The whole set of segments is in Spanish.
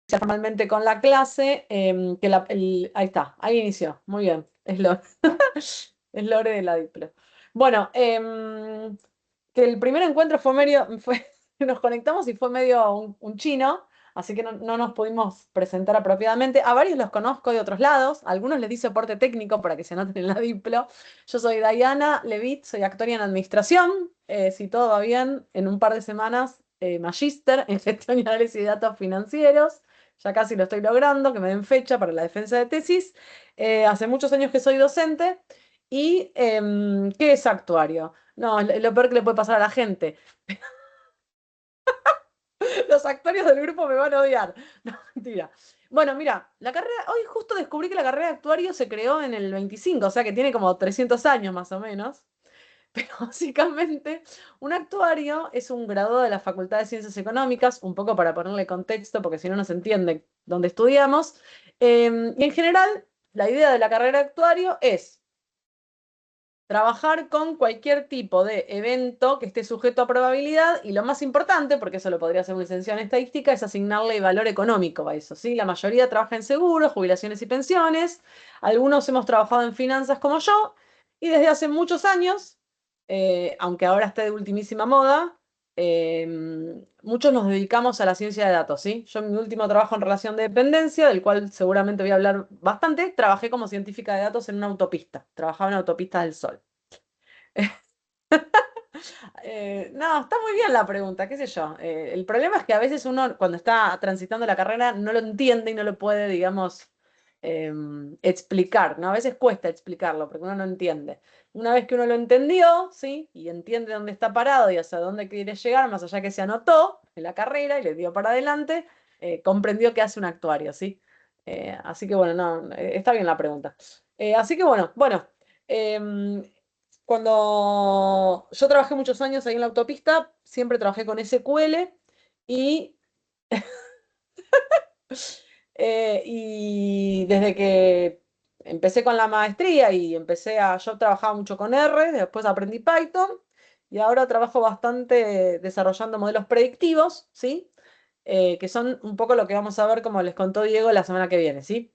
formalmente con la clase, ahí está, ahí inició, muy bien, es Lore, es Lore de la Diplo. Bueno, que el primer encuentro nos conectamos y fue medio un chino, así que no nos pudimos presentar apropiadamente. A varios los conozco de otros lados, a algunos les di soporte técnico para que se anoten en la Diplo. Yo soy Diana Levitt, soy actoria en administración, si todo va bien, en un par de semanas, magíster en gestión y análisis de datos financieros. Ya casi lo estoy logrando, que me den fecha para la defensa de tesis. Hace muchos años que soy docente. ¿Y qué es actuario? No, es lo peor que le puede pasar a la gente. Los actuarios del grupo me van a odiar. No, mentira. Bueno, mira, hoy justo descubrí que la carrera de actuario se creó en el 25, o sea que tiene como 300 años más o menos. Pero básicamente, un actuario es un graduado de la Facultad de Ciencias Económicas, un poco para ponerle contexto, porque si no, no se entiende dónde estudiamos. Y en general, la idea de la carrera de actuario es trabajar con cualquier tipo de evento que esté sujeto a probabilidad y lo más importante, porque eso lo podría hacer un licenciado en estadística, es asignarle valor económico a eso, ¿sí? La mayoría trabaja en seguros, jubilaciones y pensiones, algunos hemos trabajado en finanzas como yo y desde hace muchos años, aunque ahora esté de ultimísima moda, muchos nos dedicamos a la ciencia de datos, ¿sí? Yo en mi último trabajo en relación de dependencia, del cual seguramente voy a hablar bastante, trabajé como científica de datos en una autopista, trabajaba en autopistas del Sol. No, está muy bien la pregunta, qué sé yo. El problema es que a veces uno cuando está transitando la carrera no lo entiende y no lo puede, digamos, explicar, ¿no? A veces cuesta explicarlo porque uno no entiende. Una vez que uno lo entendió, ¿sí? Y entiende dónde está parado y hacia dónde quiere llegar, más allá que se anotó en la carrera y le dio para adelante, comprendió que hace un actuario, ¿sí? Así que bueno, no, está bien la pregunta. Así que bueno. em, Cuando yo trabajé muchos años ahí en la autopista, siempre trabajé con SQL y, y desde que empecé con la maestría yo trabajaba mucho con R, después aprendí Python y ahora trabajo bastante desarrollando modelos predictivos, ¿sí? Que son un poco lo que vamos a ver, como les contó Diego, la semana que viene, ¿sí?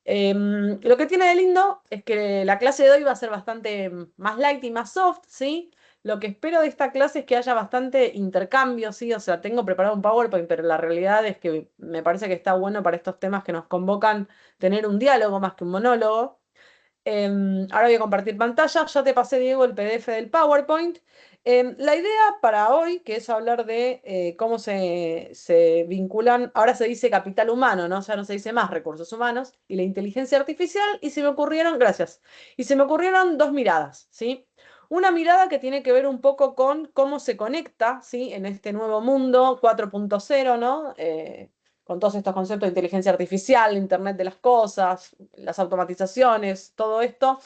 Lo que tiene de lindo es que la clase de hoy va a ser bastante más light y más soft, ¿sí? Lo que espero de esta clase es que haya bastante intercambio, ¿sí? O sea, tengo preparado un PowerPoint, pero la realidad es que me parece que está bueno para estos temas que nos convocan tener un diálogo más que un monólogo. Ahora voy a compartir pantalla. Ya te pasé, Diego, el PDF del PowerPoint. La idea para hoy, que es hablar de cómo se vinculan, ahora se dice capital humano, ¿no? Ya no se dice más recursos humanos, y la inteligencia artificial, y se me ocurrieron, gracias, y se me ocurrieron dos miradas, ¿sí? Una mirada que tiene que ver un poco con cómo se conecta, ¿sí? En este nuevo mundo 4.0, ¿no? Con todos estos conceptos de inteligencia artificial, Internet de las cosas, las automatizaciones, todo esto,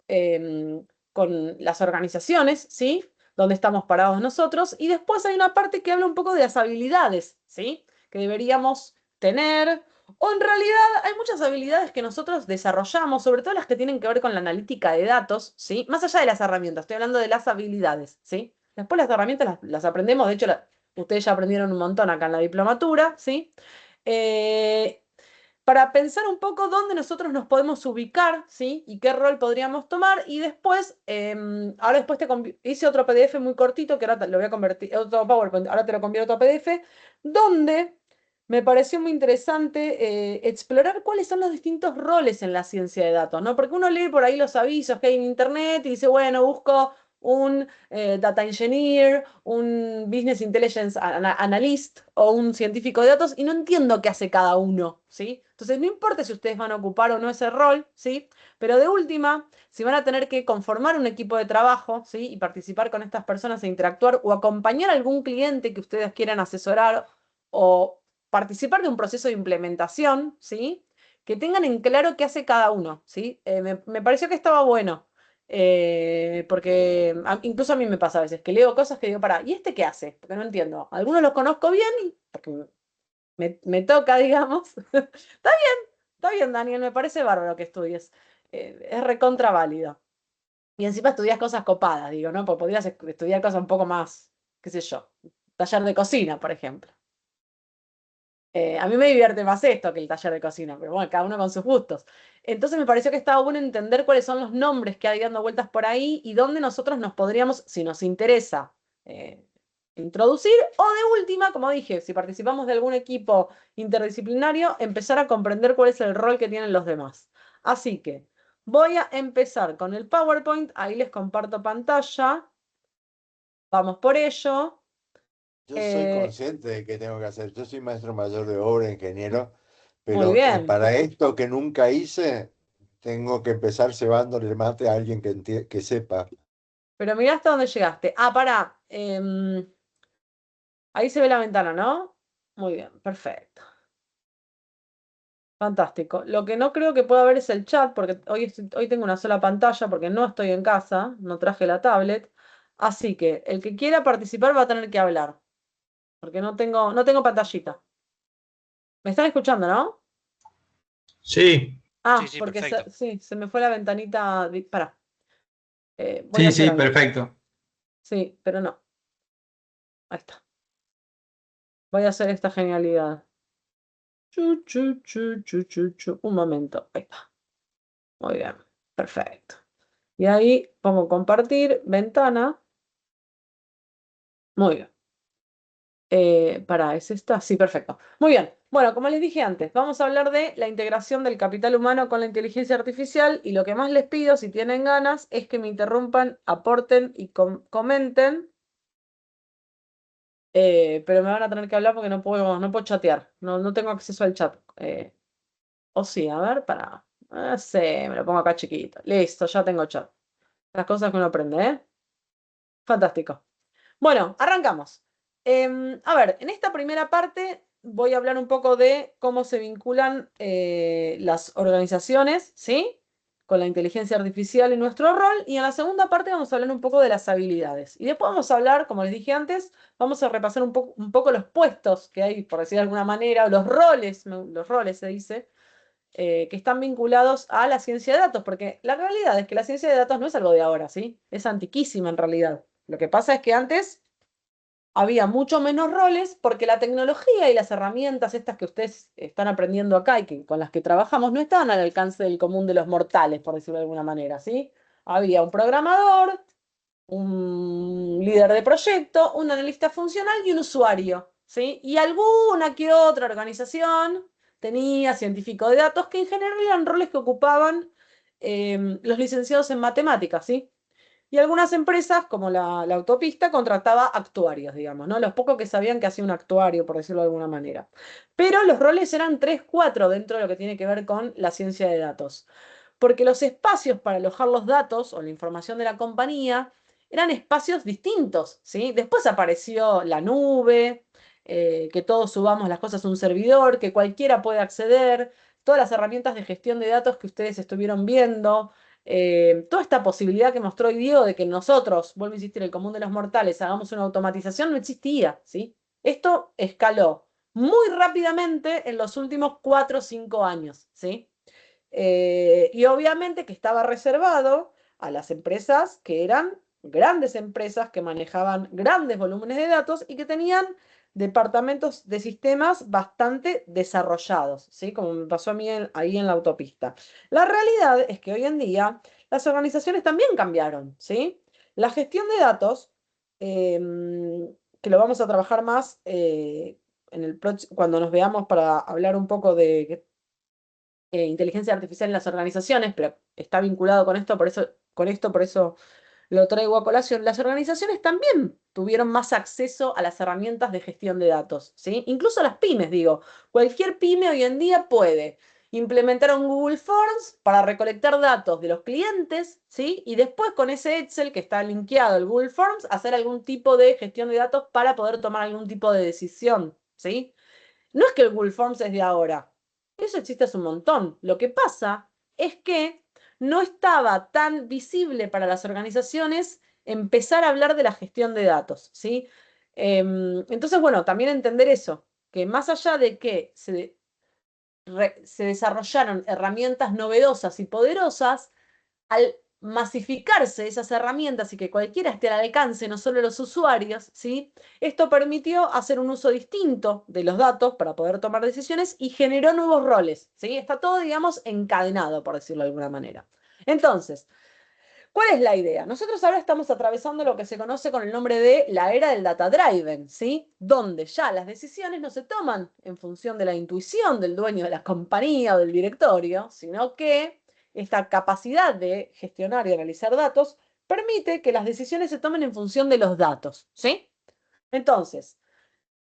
eh, con las organizaciones, ¿sí? Donde estamos parados nosotros. Y después hay una parte que habla un poco de las habilidades, ¿sí? Que deberíamos tener. O en realidad hay muchas habilidades que nosotros desarrollamos, sobre todo las que tienen que ver con la analítica de datos, ¿sí? Más allá de las herramientas, estoy hablando de las habilidades, ¿sí? Después las herramientas las aprendemos, de hecho, ustedes ya aprendieron un montón acá en la diplomatura, ¿sí? eh, para pensar un poco dónde nosotros nos podemos ubicar, ¿sí? Y qué rol podríamos tomar. Y después, ahora después hice otro PDF muy cortito, que ahora lo voy a convertir, otro PowerPoint, ahora te lo convierto a PDF, donde me pareció muy interesante explorar cuáles son los distintos roles en la ciencia de datos, ¿no? Porque uno lee por ahí los avisos que hay en Internet y dice, bueno, busco un data engineer, un business intelligence analyst o un científico de datos y no entiendo qué hace cada uno, ¿sí? Entonces, no importa si ustedes van a ocupar o no ese rol, ¿sí? Pero de última, si van a tener que conformar un equipo de trabajo, ¿sí? Y participar con estas personas e interactuar o acompañar a algún cliente que ustedes quieran asesorar o participar de un proceso de implementación, ¿sí? Que tengan en claro qué hace cada uno, ¿sí? Me pareció que estaba bueno. Porque incluso a mí me pasa a veces que leo cosas que digo, para, ¿y este qué hace? Porque no entiendo. Algunos los conozco bien, porque me toca, digamos. Está bien, Daniel, me parece bárbaro que estudies. Es recontra válido. Y encima estudias cosas copadas, digo, ¿no? Porque podrías estudiar cosas un poco más, qué sé yo, taller de cocina, por ejemplo. A mí me divierte más esto que el taller de cocina, pero bueno, cada uno con sus gustos. Entonces me pareció que estaba bueno entender cuáles son los nombres que hay dando vueltas por ahí y dónde nosotros nos podríamos, si nos interesa, eh, introducir, o de última, como dije, si participamos de algún equipo interdisciplinario, empezar a comprender cuál es el rol que tienen los demás. Así que voy a empezar con el PowerPoint, ahí les comparto pantalla, vamos por ello. Yo soy Eh, consciente de qué tengo que hacer. Yo soy maestro mayor de obra, ingeniero, Muy pero bien. para esto que nunca hice, tengo que empezar cebándole el mate a alguien que sepa. Pero mirá hasta dónde llegaste. Ah, pará. Ahí se ve la ventana, ¿no? Muy bien, perfecto. Fantástico. Lo que no creo que pueda ver es el chat, porque hoy tengo una sola pantalla, porque no estoy en casa, no traje la tablet. Así que el que quiera participar va a tener que hablar, porque no tengo pantallita. ¿Me están escuchando, no? Sí, sí, Ah, sí, porque perfecto. sí, se me fue la ventanita. Pará, voy a Sí, hacer sí, algo. perfecto. Sí, pero no. Ahí está. Voy a hacer esta genialidad. Chu, chu, chu, chu, chu, chu. Un momento. Ahí está. Muy bien. Perfecto. Y ahí pongo compartir, ventana. Muy bien. ¿Es esta? Sí, perfecto. Muy bien. Bueno, como les dije antes, vamos a hablar de la integración del capital humano con la inteligencia artificial y lo que más les pido, si tienen ganas, es que me interrumpan, aporten y comenten, pero me van a tener que hablar porque no puedo chatear, no tengo acceso al chat. O sí, a ver, para. Sí, me lo pongo acá chiquito. Listo, ya tengo chat. Las cosas que uno aprende, ¿eh? Fantástico. Bueno, arrancamos. A ver, en esta primera parte voy a hablar un poco de cómo se vinculan las organizaciones, ¿sí? Con la inteligencia artificial y nuestro rol. Y en la segunda parte vamos a hablar un poco de las habilidades. Y después vamos a hablar, como les dije antes, vamos a repasar un poco los puestos que hay, por decir de alguna manera, o los roles se dice, que están vinculados a la ciencia de datos, porque la realidad es que la ciencia de datos no es algo de ahora, ¿sí? Es antiquísima en realidad. Lo que pasa es que antes había mucho menos roles porque la tecnología y las herramientas estas que ustedes están aprendiendo acá y con las que trabajamos no estaban al alcance del común de los mortales, por decirlo de alguna manera, ¿sí? Había un programador, un líder de proyecto, un analista funcional y un usuario, ¿sí? Y alguna que otra organización tenía científico de datos que en general eran roles que ocupaban los licenciados en matemáticas, ¿sí? Y algunas empresas, como la autopista, contrataba actuarios, digamos, ¿no? Los pocos que sabían que hacía un actuario, por decirlo de alguna manera. Pero los roles eran 3, 4 dentro de lo que tiene que ver con la ciencia de datos. Porque los espacios para alojar los datos o la información de la compañía eran espacios distintos, ¿sí? Después apareció la nube, que todos subamos las cosas a un servidor, que cualquiera puede acceder, todas las herramientas de gestión de datos que ustedes estuvieron viendo, toda esta posibilidad que mostró hoy Diego de que nosotros, vuelvo a insistir, el común de los mortales, hagamos una automatización, no existía, ¿sí? Esto escaló muy rápidamente en los últimos 4 o 5 años, ¿sí? Y obviamente que estaba reservado a las empresas que eran grandes empresas que manejaban grandes volúmenes de datos y que tenían departamentos de sistemas bastante desarrollados, ¿sí? Como me pasó a mí ahí en la autopista. La realidad es que hoy en día las organizaciones también cambiaron, ¿sí? La gestión de datos, que lo vamos a trabajar más cuando nos veamos para hablar un poco de inteligencia artificial en las organizaciones, pero está vinculado con esto, por eso lo traigo a colación. Las organizaciones también tuvieron más acceso a las herramientas de gestión de datos, ¿sí? Incluso las pymes, digo. Cualquier pyme hoy en día puede implementar un Google Forms para recolectar datos de los clientes, ¿sí? Y después con ese Excel que está linkeado al Google Forms, hacer algún tipo de gestión de datos para poder tomar algún tipo de decisión, ¿sí? No es que el Google Forms es de ahora. Eso existe hace un montón. Lo que pasa es que no estaba tan visible para las organizaciones empezar a hablar de la gestión de datos, ¿sí? Entonces, bueno, también entender eso, que más allá de que se desarrollaron herramientas novedosas y poderosas, al masificarse esas herramientas y que cualquiera esté al alcance, no solo los usuarios, ¿sí? Esto permitió hacer un uso distinto de los datos para poder tomar decisiones y generó nuevos roles, ¿sí? Está todo, digamos, encadenado, por decirlo de alguna manera. Entonces, ¿cuál es la idea? Nosotros ahora estamos atravesando lo que se conoce con el nombre de la era del data driven, ¿sí? Donde ya las decisiones no se toman en función de la intuición del dueño de la compañía o del directorio, sino que esta capacidad de gestionar y analizar datos permite que las decisiones se tomen en función de los datos, ¿sí? Entonces,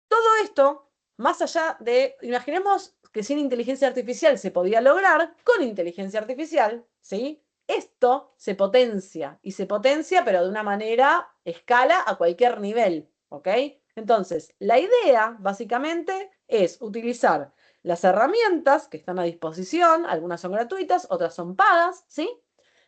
todo esto, más allá de, imaginemos que sin inteligencia artificial se podía lograr, con inteligencia artificial, ¿sí? Esto se potencia, y se potencia, pero de una manera, escala a cualquier nivel, ¿ok? Entonces, la idea, básicamente, es utilizar las herramientas que están a disposición, algunas son gratuitas, otras son pagas, ¿sí?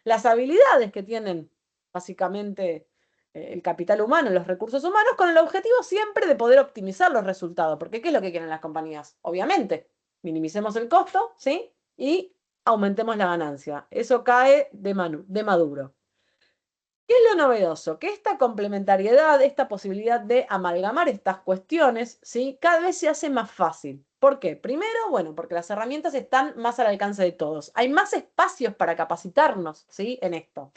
Las habilidades que tienen, básicamente, el capital humano, los recursos humanos, con el objetivo siempre de poder optimizar los resultados. Porque ¿qué es lo que quieren las compañías? Obviamente, minimicemos el costo, ¿sí? Y aumentemos la ganancia. Eso cae de maduro. ¿Qué es lo novedoso? Que esta complementariedad, esta posibilidad de amalgamar estas cuestiones, ¿sí? Cada vez se hace más fácil. ¿Por qué? Primero, bueno, porque las herramientas están más al alcance de todos. Hay más espacios para capacitarnos, ¿sí? En esto.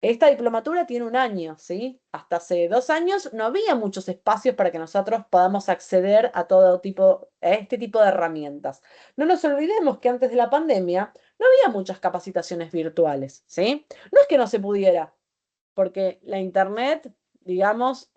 Esta diplomatura tiene 1 año, ¿sí? Hasta hace 2 años no había muchos espacios para que nosotros podamos acceder a a este tipo de herramientas. No nos olvidemos que antes de la pandemia no había muchas capacitaciones virtuales, ¿sí? No es que no se pudiera, porque la internet, digamos,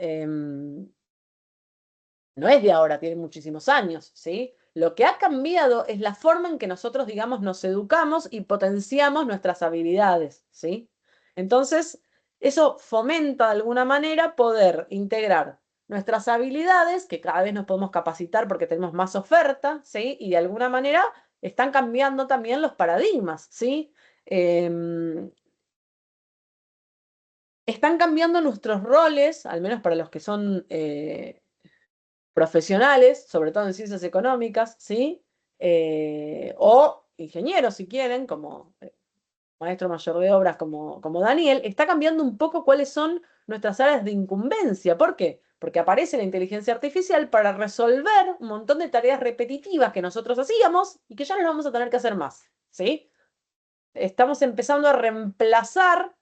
no es de ahora, tiene muchísimos años, ¿sí? Lo que ha cambiado es la forma en que nosotros, digamos, nos educamos y potenciamos nuestras habilidades, ¿sí? Entonces, eso fomenta de alguna manera poder integrar nuestras habilidades, que cada vez nos podemos capacitar porque tenemos más oferta, ¿sí? Y de alguna manera están cambiando también los paradigmas, ¿sí? Están cambiando nuestros roles, al menos para los que son profesionales, sobre todo en ciencias económicas, ¿sí? O ingenieros, si quieren, como maestro mayor de obras como Daniel, está cambiando un poco cuáles son nuestras áreas de incumbencia. ¿Por qué? Porque aparece la inteligencia artificial para resolver un montón de tareas repetitivas que nosotros hacíamos y que ya no las vamos a tener que hacer más, ¿sí? Estamos empezando a reemplazar,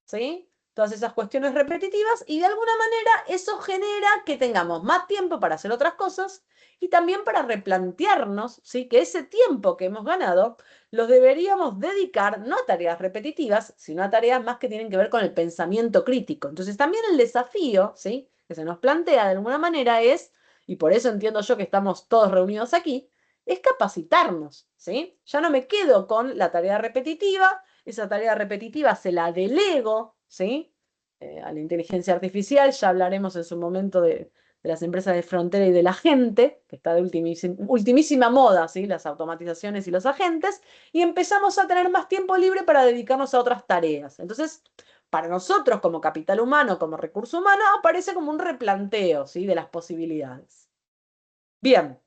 ¿sí? Todas esas cuestiones repetitivas y de alguna manera eso genera que tengamos más tiempo para hacer otras cosas y también para replantearnos, ¿sí? Que ese tiempo que hemos ganado los deberíamos dedicar no a tareas repetitivas, sino a tareas más que tienen que ver con el pensamiento crítico. Entonces también el desafío, ¿sí? Que se nos plantea de alguna manera es, y por eso entiendo yo que estamos todos reunidos aquí, es capacitarnos, ¿sí? Ya no me quedo con la tarea repetitiva, esa tarea repetitiva se la delego, ¿sí? A la inteligencia artificial, ya hablaremos en su momento de las empresas de frontera y de la gente, que está de ultimísima moda, ¿sí? Las automatizaciones y los agentes, y empezamos a tener más tiempo libre para dedicarnos a otras tareas. Entonces, para nosotros como capital humano, como recurso humano, aparece como un replanteo, ¿sí? De las posibilidades. Bien.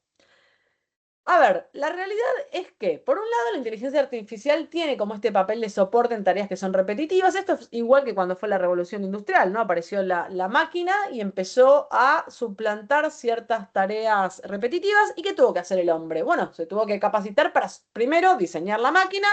A ver, la realidad es que, por un lado, la inteligencia artificial tiene como este papel de soporte en tareas que son repetitivas. Esto es igual que cuando fue la revolución industrial, ¿no? Apareció la máquina y empezó a suplantar ciertas tareas repetitivas. ¿Y qué tuvo que hacer el hombre? Bueno, se tuvo que capacitar para primero diseñar la máquina,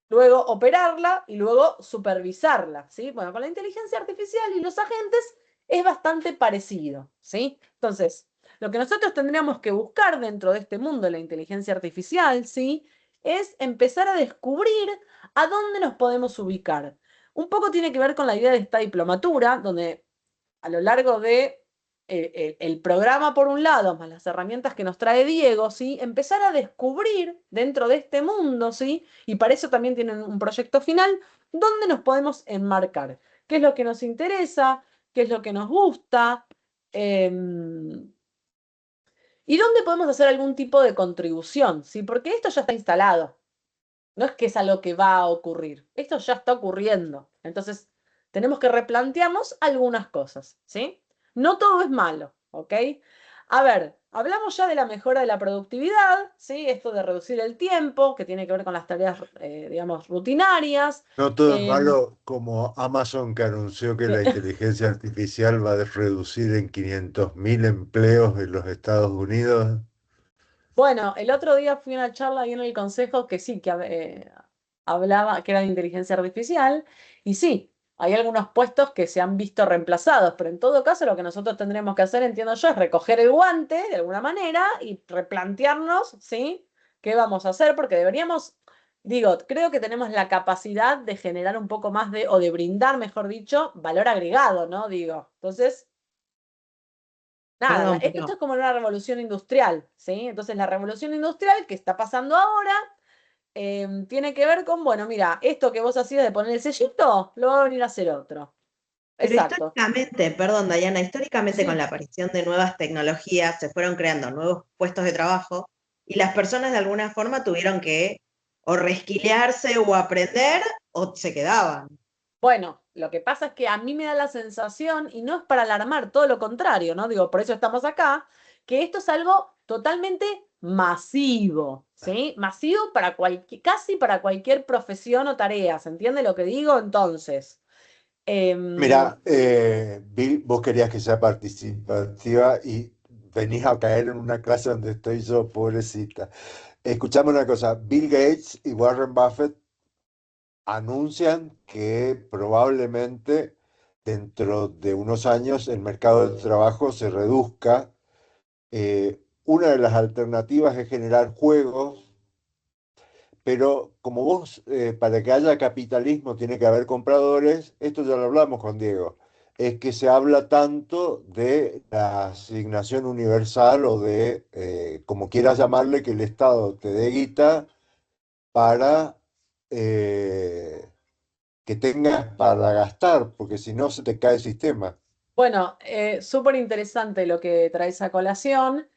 luego operarla y luego supervisarla, ¿sí? Bueno, con la inteligencia artificial y los agentes es bastante parecido, ¿sí? Entonces, lo que nosotros tendríamos que buscar dentro de este mundo de la inteligencia artificial, ¿sí? Es empezar a descubrir a dónde nos podemos ubicar. Un poco tiene que ver con la idea de esta diplomatura, donde a lo largo de el programa por un lado, más las herramientas que nos trae Diego, ¿sí? Empezar a descubrir dentro de este mundo, ¿sí? Y para eso también tienen un proyecto final, dónde nos podemos enmarcar, qué es lo que nos interesa, qué es lo que nos gusta, y dónde podemos hacer algún tipo de contribución, ¿sí? Porque esto ya está instalado, no es que es algo que va a ocurrir, esto ya está ocurriendo. Entonces, tenemos que replantearnos algunas cosas, ¿sí? No todo es malo, ¿ok? A ver, hablamos ya de la mejora de la productividad, ¿sí? Esto de reducir el tiempo, que tiene que ver con las tareas, digamos, rutinarias. No todo es Em, malo como Amazon que anunció que la que- inteligencia artificial va a reducir en 500.000 empleos en los Estados Unidos. Bueno, el otro día fui a una charla ahí en el consejo que sí, que hablaba, que era de inteligencia artificial, y sí, hay algunos puestos que se han visto reemplazados, pero en todo caso lo que nosotros tendremos que hacer, entiendo yo, es recoger el guante de alguna manera y replantearnos, ¿sí? ¿Qué vamos a hacer? Porque deberíamos, digo, creo que tenemos la capacidad de generar un poco más de, o de brindar, mejor dicho, valor agregado, ¿no? Digo, entonces nada, Perdón, esto pero es como una revolución industrial, ¿sí? Entonces la revolución industrial que está pasando ahora tiene que ver con, bueno, mira, esto que vos hacías de poner el sellito, lo va a venir a hacer otro. Exacto. históricamente, perdón, Dayana, históricamente con Sí. la aparición de nuevas tecnologías se fueron creando nuevos puestos de trabajo y las personas de alguna forma tuvieron que o resquiliarse o aprender o se quedaban. Bueno, lo que pasa es que a mí me da la sensación, y no es para alarmar, todo lo contrario, ¿no? Digo, por eso estamos acá, que esto es algo totalmente masivo, ¿sí? Masivo para casi para cualquier profesión o tarea, ¿se entiende lo que digo? Entonces, em, Mira, Bill, vos querías que sea participativa y venís a caer en una clase donde estoy yo, pobrecita. Escuchame una cosa, Bill Gates y Warren Buffett anuncian que probablemente dentro de unos años el mercado de trabajo se reduzca. Una de las alternativas es generar juegos, pero como vos, para que haya capitalismo tiene que haber compradores, esto ya lo hablamos con Diego, es que se habla tanto de la asignación universal o de, como quieras llamarle, que el Estado te dé guita para que tengas para gastar, porque si no se te cae el sistema. Bueno, súper interesante lo que traes a colación.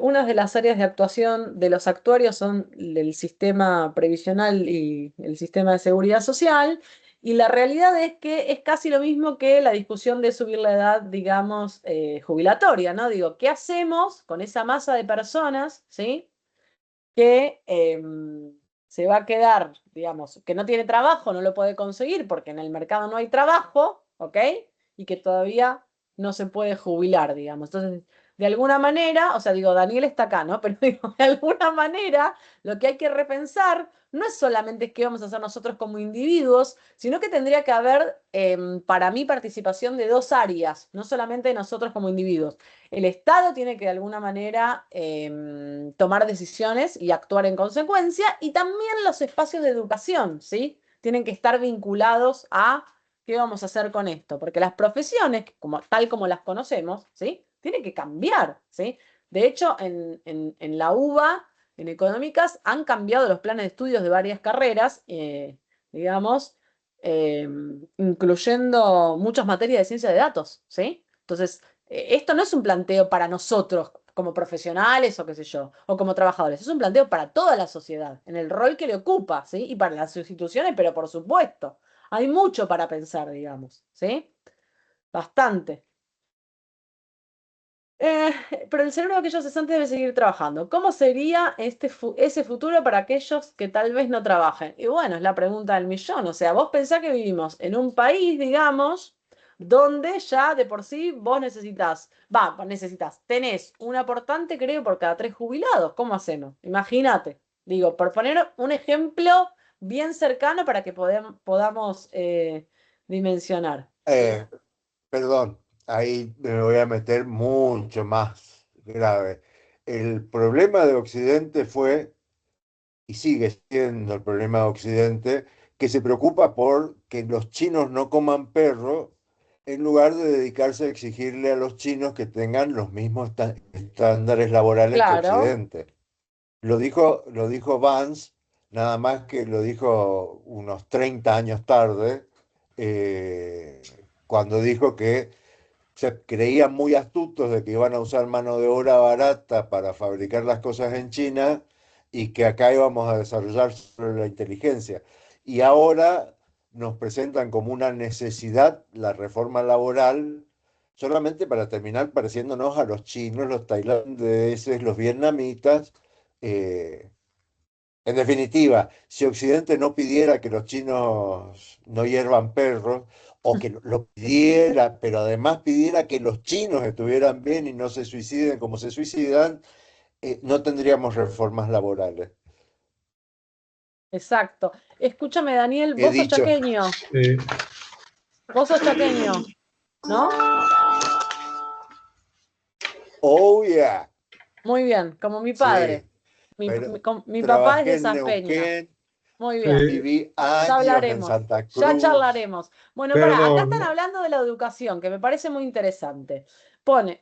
Una de las áreas de actuación de los actuarios son el sistema previsional y el sistema de seguridad social, y la realidad es que es casi lo mismo que la discusión de subir la edad, digamos, jubilatoria, ¿no? Digo, ¿qué hacemos con esa masa de personas, ¿sí? Que se va a quedar, digamos, que no tiene trabajo, no lo puede conseguir porque en el mercado no hay trabajo, ¿ok? Y que todavía no se puede jubilar, digamos. Entonces, de alguna manera, o sea, digo, Daniel está acá, ¿no? Pero digo, de alguna manera, lo que hay que repensar no es solamente qué vamos a hacer nosotros como individuos, sino que tendría que haber, para mí, participación de dos áreas, no solamente de nosotros como individuos. El Estado tiene que de alguna manera tomar decisiones y actuar en consecuencia, y también los espacios de educación, ¿sí? Tienen que estar vinculados a qué vamos a hacer con esto, porque las profesiones, como, tal como las conocemos, ¿sí? Tienen que cambiar, ¿sí? De hecho, en la UBA, en económicas, han cambiado los planes de estudios de varias carreras, digamos, eh, incluyendo muchas materias de ciencia de datos, ¿sí? Entonces, esto no es un planteo para nosotros como profesionales o qué sé yo, o como trabajadores, es un planteo para toda la sociedad, en el rol que le ocupa, ¿sí? Y para las instituciones, pero por supuesto, hay mucho para pensar, digamos, ¿sí? Bastante. Eh, pero el cerebro de aquellos cesantes debe seguir trabajando. ¿Cómo sería ese futuro para aquellos que tal vez no trabajen? Y bueno, es la pregunta del millón. O sea, vos pensás que vivimos en un país, digamos, donde ya de por sí vos tenés un aportante, creo, por cada 3 jubilados. ¿Cómo hacemos? Imagínate. Digo, por poner un ejemplo bien cercano para que podamos dimensionar. Eh, Perdón, ahí me voy a meter mucho más grave. El problema de Occidente fue, y sigue siendo el problema de Occidente, que se preocupa por que los chinos no coman perro en lugar de dedicarse a exigirle a los chinos que tengan los mismos estándares laborales que Claro. Occidente. Lo dijo Vance, nada más que lo dijo unos 30 años tarde, eh, cuando dijo que se creían muy astutos de que iban a usar mano de obra barata para fabricar las cosas en China y que acá íbamos a desarrollar solo la inteligencia. Y ahora nos presentan como una necesidad la reforma laboral solamente para terminar pareciéndonos a los chinos, los tailandeses, los vietnamitas. eh, En definitiva, si Occidente no pidiera que los chinos no hiervan perros, o que lo pidiera, pero además pidiera que los chinos estuvieran bien y no se suiciden como se suicidan, no tendríamos reformas laborales. Exacto. Escúchame, Daniel, He vos sos dicho, chaqueño. Sí. Vos sos chaqueño, ¿no? oh yeah, Muy bien, como mi sí, padre. pero Mi papá es trabajé de en Saspeña. Neuquén, Muy bien. Sí. viví Ya años en hablaremos, Santa ya Cruz. charlaremos. Bueno, pará, acá están Perdón, hablando de la educación, que me parece muy interesante.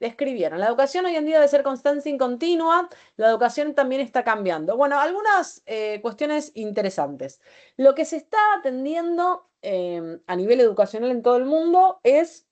Escribieron, la educación hoy en día debe ser constante y continua, la educación también está cambiando. Bueno, algunas cuestiones interesantes. Lo que se está atendiendo a nivel educacional en todo el mundo es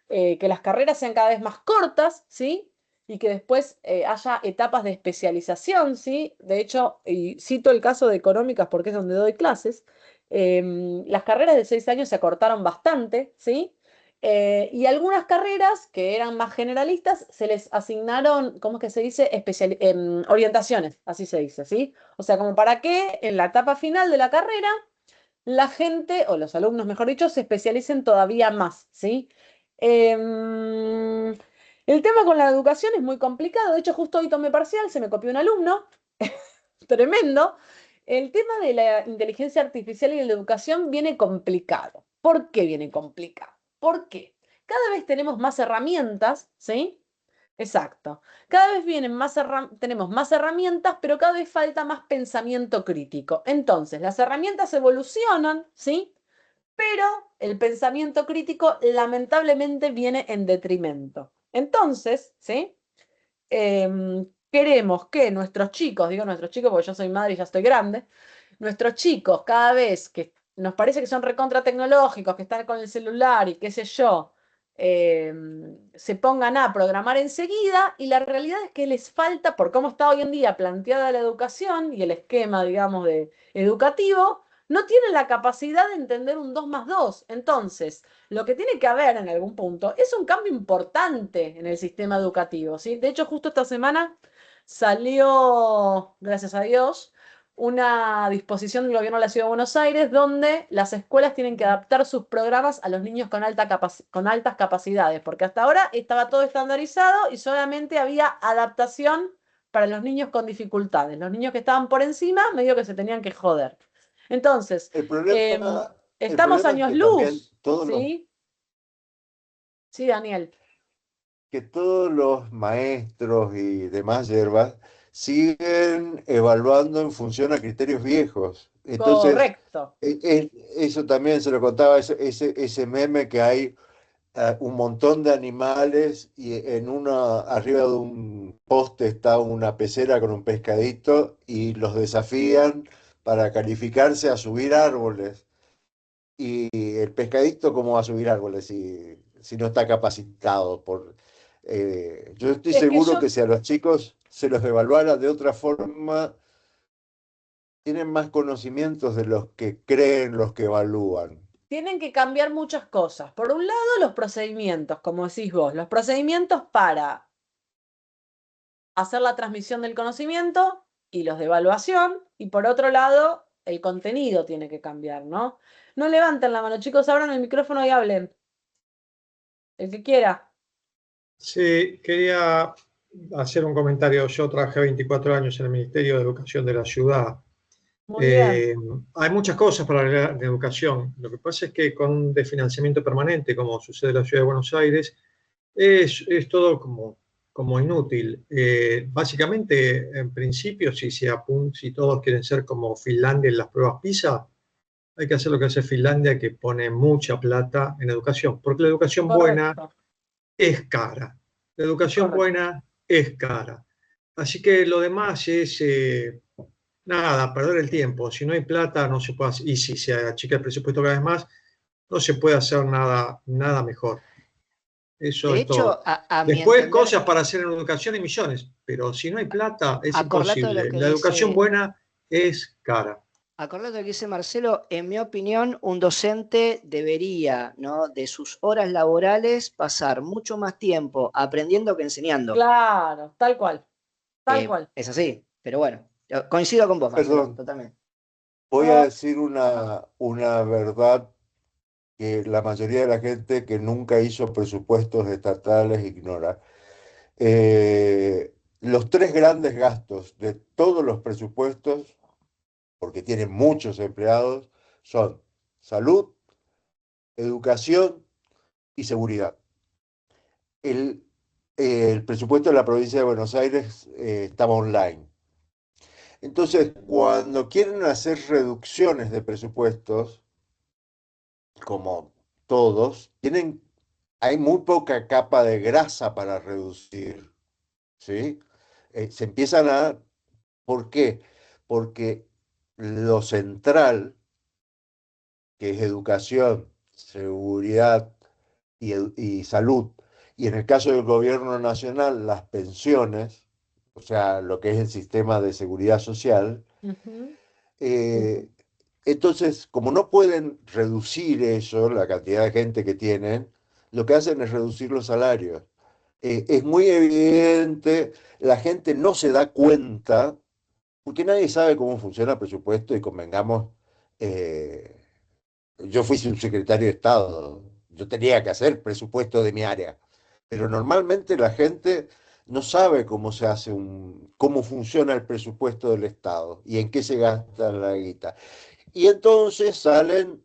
que las carreras sean cada vez más cortas, ¿sí? Y que después haya etapas de especialización, ¿sí? De hecho, y cito el caso de económicas porque es donde doy clases, las carreras de 6 años se acortaron bastante, ¿sí? Y algunas carreras que eran más generalistas se les asignaron, ¿cómo es que se dice? Orientaciones, así se dice, ¿sí? O sea, como para que en la etapa final de la carrera la gente, o los alumnos, mejor dicho, se especialicen todavía más, ¿sí? Em, el tema con la educación es muy complicado. De hecho, justo hoy tomé parcial, se me copió un alumno. Tremendo. El tema de la inteligencia artificial y la educación viene complicado. ¿Por qué viene complicado? ¿Por qué? Cada vez tenemos más herramientas, ¿sí? Exacto. Cada vez tenemos más herramientas, pero cada vez falta más pensamiento crítico. Entonces, las herramientas evolucionan, ¿sí? Pero el pensamiento crítico lamentablemente viene en detrimento. Entonces, ¿sí? Queremos que nuestros chicos, digo nuestros chicos porque yo soy madre y ya estoy grande, nuestros chicos cada vez que nos parece que son recontra tecnológicos, que están con el celular y qué sé yo, se pongan a programar enseguida y la realidad es que les falta, por cómo está hoy en día planteada la educación y el esquema, digamos, educativo, no tienen la capacidad de entender un 2 más 2. Entonces, lo que tiene que haber en algún punto es un cambio importante en el sistema educativo, ¿sí? De hecho, justo esta semana salió, gracias a Dios, una disposición del gobierno de la Ciudad de Buenos Aires donde las escuelas tienen que adaptar sus programas a los niños con altas capacidades, porque hasta ahora estaba todo estandarizado y solamente había adaptación para los niños con dificultades. Los niños que estaban por encima, medio que se tenían que joder. Entonces, El em, problema, el estamos problema es años que también luz, ¿sí? Sí, Daniel. todos los maestros y demás hierbas siguen evaluando en función a criterios viejos. Entonces, Correcto. eso también se lo contaba, ese meme que hay un montón de animales y arriba de un poste está una pecera con un pescadito y los desafían para calificarse a subir árboles. Y el pescadito, ¿cómo va a subir árboles si no está capacitado? Yo estoy Es que seguro yo que si a los chicos se los evaluara de otra forma, tienen más conocimientos de los que creen los que evalúan. tienen que cambiar muchas cosas. Por un lado, los procedimientos, como decís vos, los procedimientos para hacer la transmisión del conocimiento y los de evaluación. Y por otro lado, el contenido tiene que cambiar, ¿no? No levanten la mano, chicos, abran el micrófono y hablen. El que quiera. sí, quería hacer un comentario. Yo trabajé 24 años en el Ministerio de Educación de la ciudad. Muy bien. Eh, Hay muchas cosas para la educación. Lo que pasa es que con un desfinanciamiento permanente, como sucede en la Ciudad de Buenos Aires, es todo como inútil. Básicamente, en principio, si todos quieren ser como Finlandia en las pruebas PISA, hay que hacer lo que hace Finlandia, que pone mucha plata en educación, porque la educación buena Correcto. es cara. La educación Correcto. buena es cara. Así que lo demás es nada, perder el tiempo. Si no hay plata, no se puede hacer, y si se achica el presupuesto cada vez más, no se puede hacer nada mejor. Eso De es todo. hecho, a mi Después, entender, cosas para hacer en educación y millones, pero si no hay plata, es acordate de lo imposible. que La educación dice, buena es cara. acordate lo que dice Marcelo, en mi opinión, un docente debería, ¿no?, de sus horas laborales pasar mucho más tiempo aprendiendo que enseñando. Claro, tal cual, tal Que cual. es así, pero bueno, coincido con vos, Marcelo, Perdón, totalmente. voy a No, decir una verdad que la mayoría de la gente que nunca hizo presupuestos estatales ignora. Los tres grandes gastos de todos los presupuestos, porque tienen muchos empleados, son salud, educación y seguridad. El, el presupuesto de la provincia de Buenos Aires estaba online. Entonces, cuando quieren hacer reducciones de presupuestos, como todos, hay muy poca capa de grasa para reducir, ¿sí? Se empiezan a... ¿Por qué? Porque lo central, que es educación, seguridad y salud, y en el caso del gobierno nacional, las pensiones, o sea, lo que es el sistema de seguridad social, ujú, eh, entonces, como no pueden reducir eso, la cantidad de gente que tienen, lo que hacen es reducir los salarios. Es muy evidente, la gente no se da cuenta, porque nadie sabe cómo funciona el presupuesto y convengamos, eh, yo fui subsecretario de Estado, yo tenía que hacer presupuesto de mi área, pero normalmente la gente no sabe cómo se hace cómo funciona el presupuesto del Estado y en qué se gasta la guita. Y entonces salen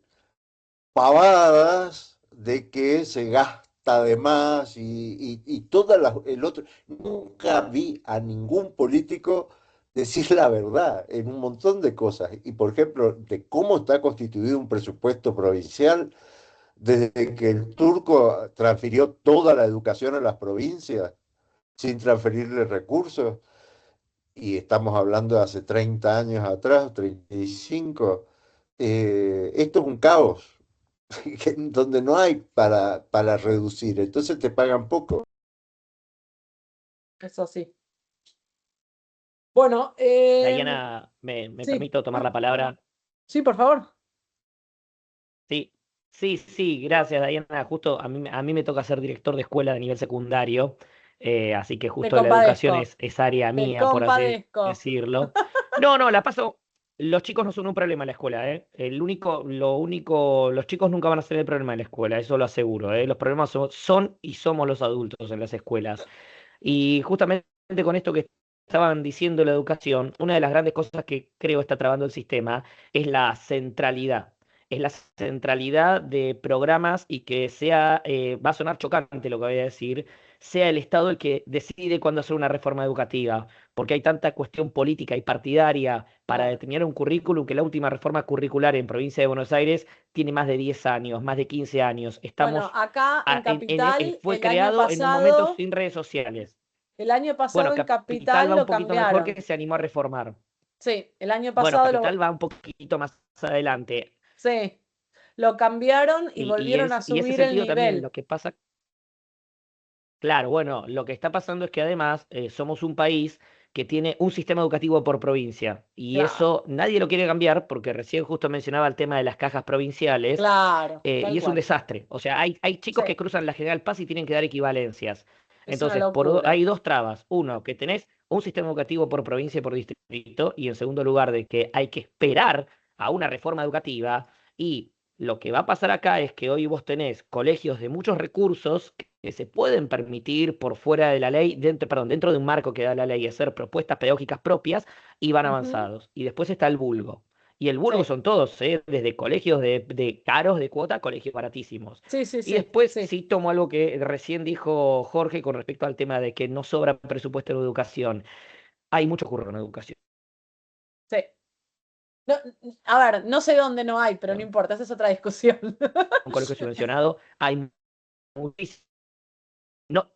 pavadas de que se gasta de más y todas el otro. Nunca vi a ningún político decir la verdad en un montón de cosas. Y por ejemplo, de cómo está constituido un presupuesto provincial, desde que el turco transfirió toda la educación a las provincias sin transferirle recursos, y estamos hablando de hace 30 años atrás, 35, esto es un caos, donde no hay para reducir, entonces te pagan poco. eso sí. Bueno, Diana, ¿me sí, permito tomar la palabra? sí, por favor. Sí, sí, gracias, Diana. Justo a mí me toca ser director de escuela de nivel secundario, así que Te justo la educación compadezco, es área te mía, por así compadezco. decirlo. No, la paso. Los chicos no son un problema en la escuela, ¿eh? Los chicos nunca van a ser el problema en la escuela, eso lo aseguro, ¿eh? Los problemas son y somos los adultos en las escuelas. Y justamente con esto que estaban diciendo la educación, una de las grandes cosas que creo está trabando el sistema es la centralidad. Es la centralidad de programas y que sea, va a sonar chocante lo que voy a decir, sea el Estado el que decide cuándo hacer una reforma educativa, porque hay tanta cuestión política y partidaria para Claro. determinar un currículum que la última reforma curricular en provincia de Buenos Aires tiene más de 10 años, más de 15 años. Bueno, Estamos acá en Capital fue creado en un momento sin redes sociales. el año Bueno, pasado en Capital Capital va un lo poquito mejor que cambiaron. se animó a reformar. Sí, el año Bueno, pasado Capital va un poquito más adelante. sí, lo cambiaron y volvieron a Y ese subir el sentido también, nivel. lo que pasa, claro, bueno, lo que está pasando es que además somos un país que tiene un sistema educativo por provincia y Claro, eso nadie lo quiere cambiar porque recién justo mencionaba el tema de las cajas provinciales claro, tal y es un cual. desastre. O sea, hay Sí, chicos que cruzan la General Paz y tienen que dar equivalencias. es una Entonces, locura. hay dos trabas. Uno, que tenés un sistema educativo por provincia y por distrito y en segundo lugar, de que hay que esperar a una reforma educativa y lo que va a pasar acá es que hoy vos tenés colegios de muchos recursos que se pueden permitir por fuera de la ley, dentro de un marco que da la ley, hacer propuestas pedagógicas propias y van Ujú, avanzados. Y después está el vulgo. Y el vulgo sí, son todos, ¿eh? Desde colegios de caros de cuota a colegios baratísimos. sí, sí, Y sí, después sí, sí tomo algo que recién dijo Jorge con respecto al tema de que no sobra presupuesto en educación. Hay mucho curro en educación. sí. No, a ver, no sé dónde no hay, pero no importa, esa es otra discusión. Un colegio subvencionado, hay muchísimo. No,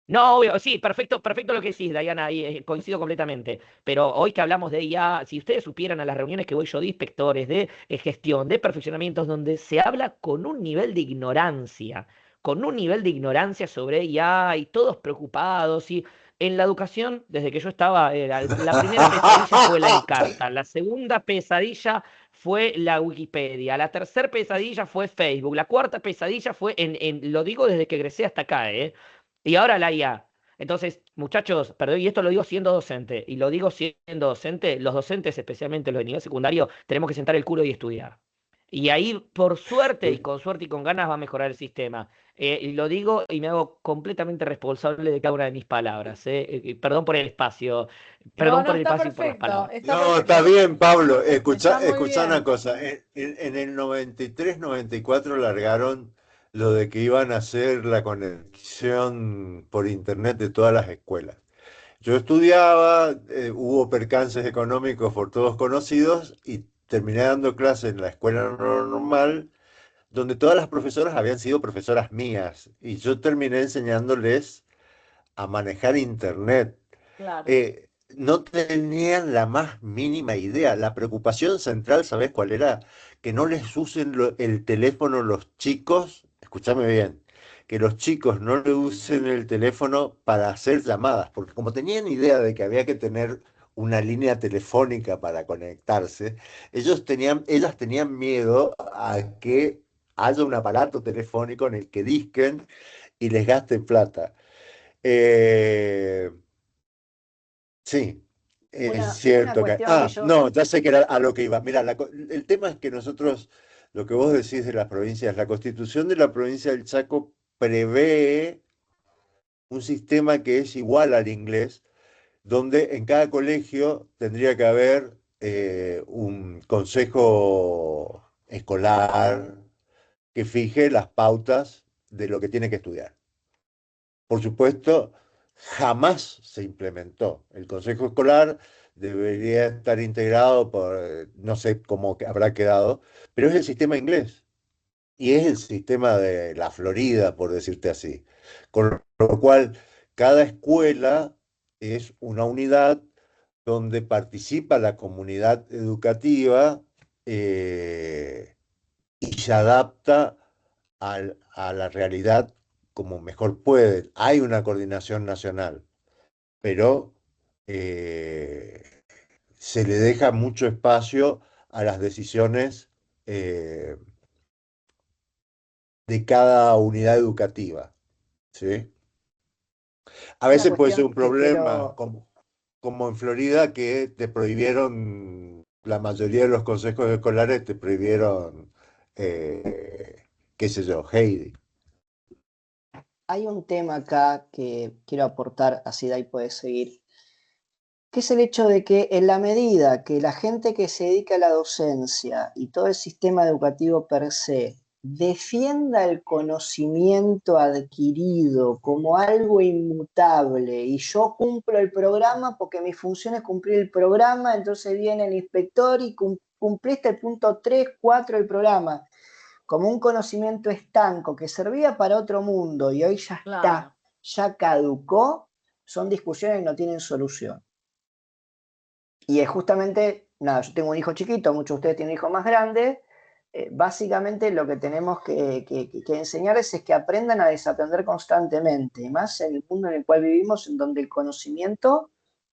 no, obvio, sí, perfecto lo que decís, Diana, y coincido completamente. Pero hoy que hablamos de IA, si ustedes supieran a las reuniones que voy yo de inspectores, de gestión, de perfeccionamientos, donde se habla con un nivel de ignorancia sobre IA y todos preocupados, y En la educación, desde que yo estaba, la primera pesadilla fue la Encarta, la segunda pesadilla fue la Wikipedia, la tercera pesadilla fue Facebook, la cuarta pesadilla fue, lo digo desde que egresé hasta acá, y ahora la IA. Entonces, muchachos, perdón, y esto lo digo siendo docente, y lo digo siendo docente, los docentes, especialmente los de nivel secundario, tenemos que sentar el culo y estudiar. Y ahí, por suerte, y con suerte y con ganas, va a mejorar el sistema. Y lo digo y me hago completamente responsable de cada una de mis palabras. Perdón por el espacio, No, perdón no, por el está espacio y por las perfecto, palabras. está No, está perfecto. bien, Pablo. Está muy Escucha una bien. cosa. En el 93-94 largaron lo de que iban a hacer la conexión por internet de todas las escuelas. Yo estudiaba, hubo percances económicos por todos conocidos y terminé dando clases en la escuela normal, donde todas las profesoras habían sido profesoras mías y yo terminé enseñándoles a manejar internet. Claro. No tenían la más mínima idea. La preocupación central, ¿sabes cuál era? Que no les usen el teléfono los chicos, escúchame bien, que los chicos no le usen el teléfono para hacer llamadas, porque como tenían idea de que había que tener una línea telefónica para conectarse, ellas tenían miedo a que haya un aparato telefónico en el que disquen y les gasten plata. Eh, Sí, es Una cierto que... cuestión que Ah, yo, no, ya sé que era a lo que iba. Mira, el tema es que nosotros, lo que vos decís de las provincias, la constitución de la provincia del Chaco prevé un sistema que es igual al inglés, donde en cada colegio tendría que haber un consejo escolar que fije las pautas de lo que tiene que estudiar. Por supuesto, jamás se implementó. El Consejo Escolar debería estar integrado por, no sé cómo habrá quedado, pero es el sistema inglés y es el sistema de la Florida, por decirte así. Con lo cual, cada escuela es una unidad donde participa la comunidad educativa y se adapta a la realidad como mejor puede. Hay una coordinación nacional, pero eh, se le deja mucho espacio a las decisiones eh, de cada unidad educativa, ¿sí? A una veces puede ser cuestión un que problema, quiero, como en Florida, que te prohibieron, la mayoría de los consejos escolares te prohibieron, qué sé yo, Heidi. hay un tema acá que quiero aportar, así de ahí puedes seguir, que es el hecho de que en la medida que la gente que se dedica a la docencia y todo el sistema educativo per se defienda el conocimiento adquirido como algo inmutable y yo cumplo el programa porque mi función es cumplir el programa, entonces viene el inspector y cumpliste el punto 3, 4 del programa, como un conocimiento estanco que servía para otro mundo y hoy ya Claro. está, ya caducó, son discusiones que no tienen solución. Y es justamente, nada, yo tengo un hijo chiquito, muchos de ustedes tienen hijos más grandes, básicamente lo que tenemos que enseñarles es que aprendan a desaprender constantemente, y más en el mundo en el cual vivimos, en donde el conocimiento,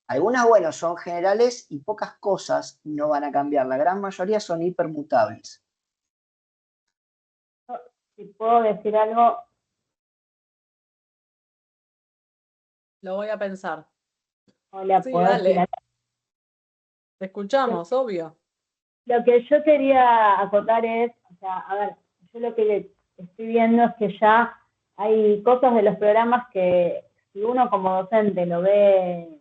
algunas, bueno, son generales y pocas cosas no van a cambiar, la gran mayoría son hipermutables. Si puedo decir algo, Lo voy a pensar. hola, Sí, puedo decir dale. algo. Te escuchamos, obvio. Lo que yo quería acotar es, o sea, a ver, yo lo que estoy viendo es que ya hay cosas de los programas que si uno como docente lo ve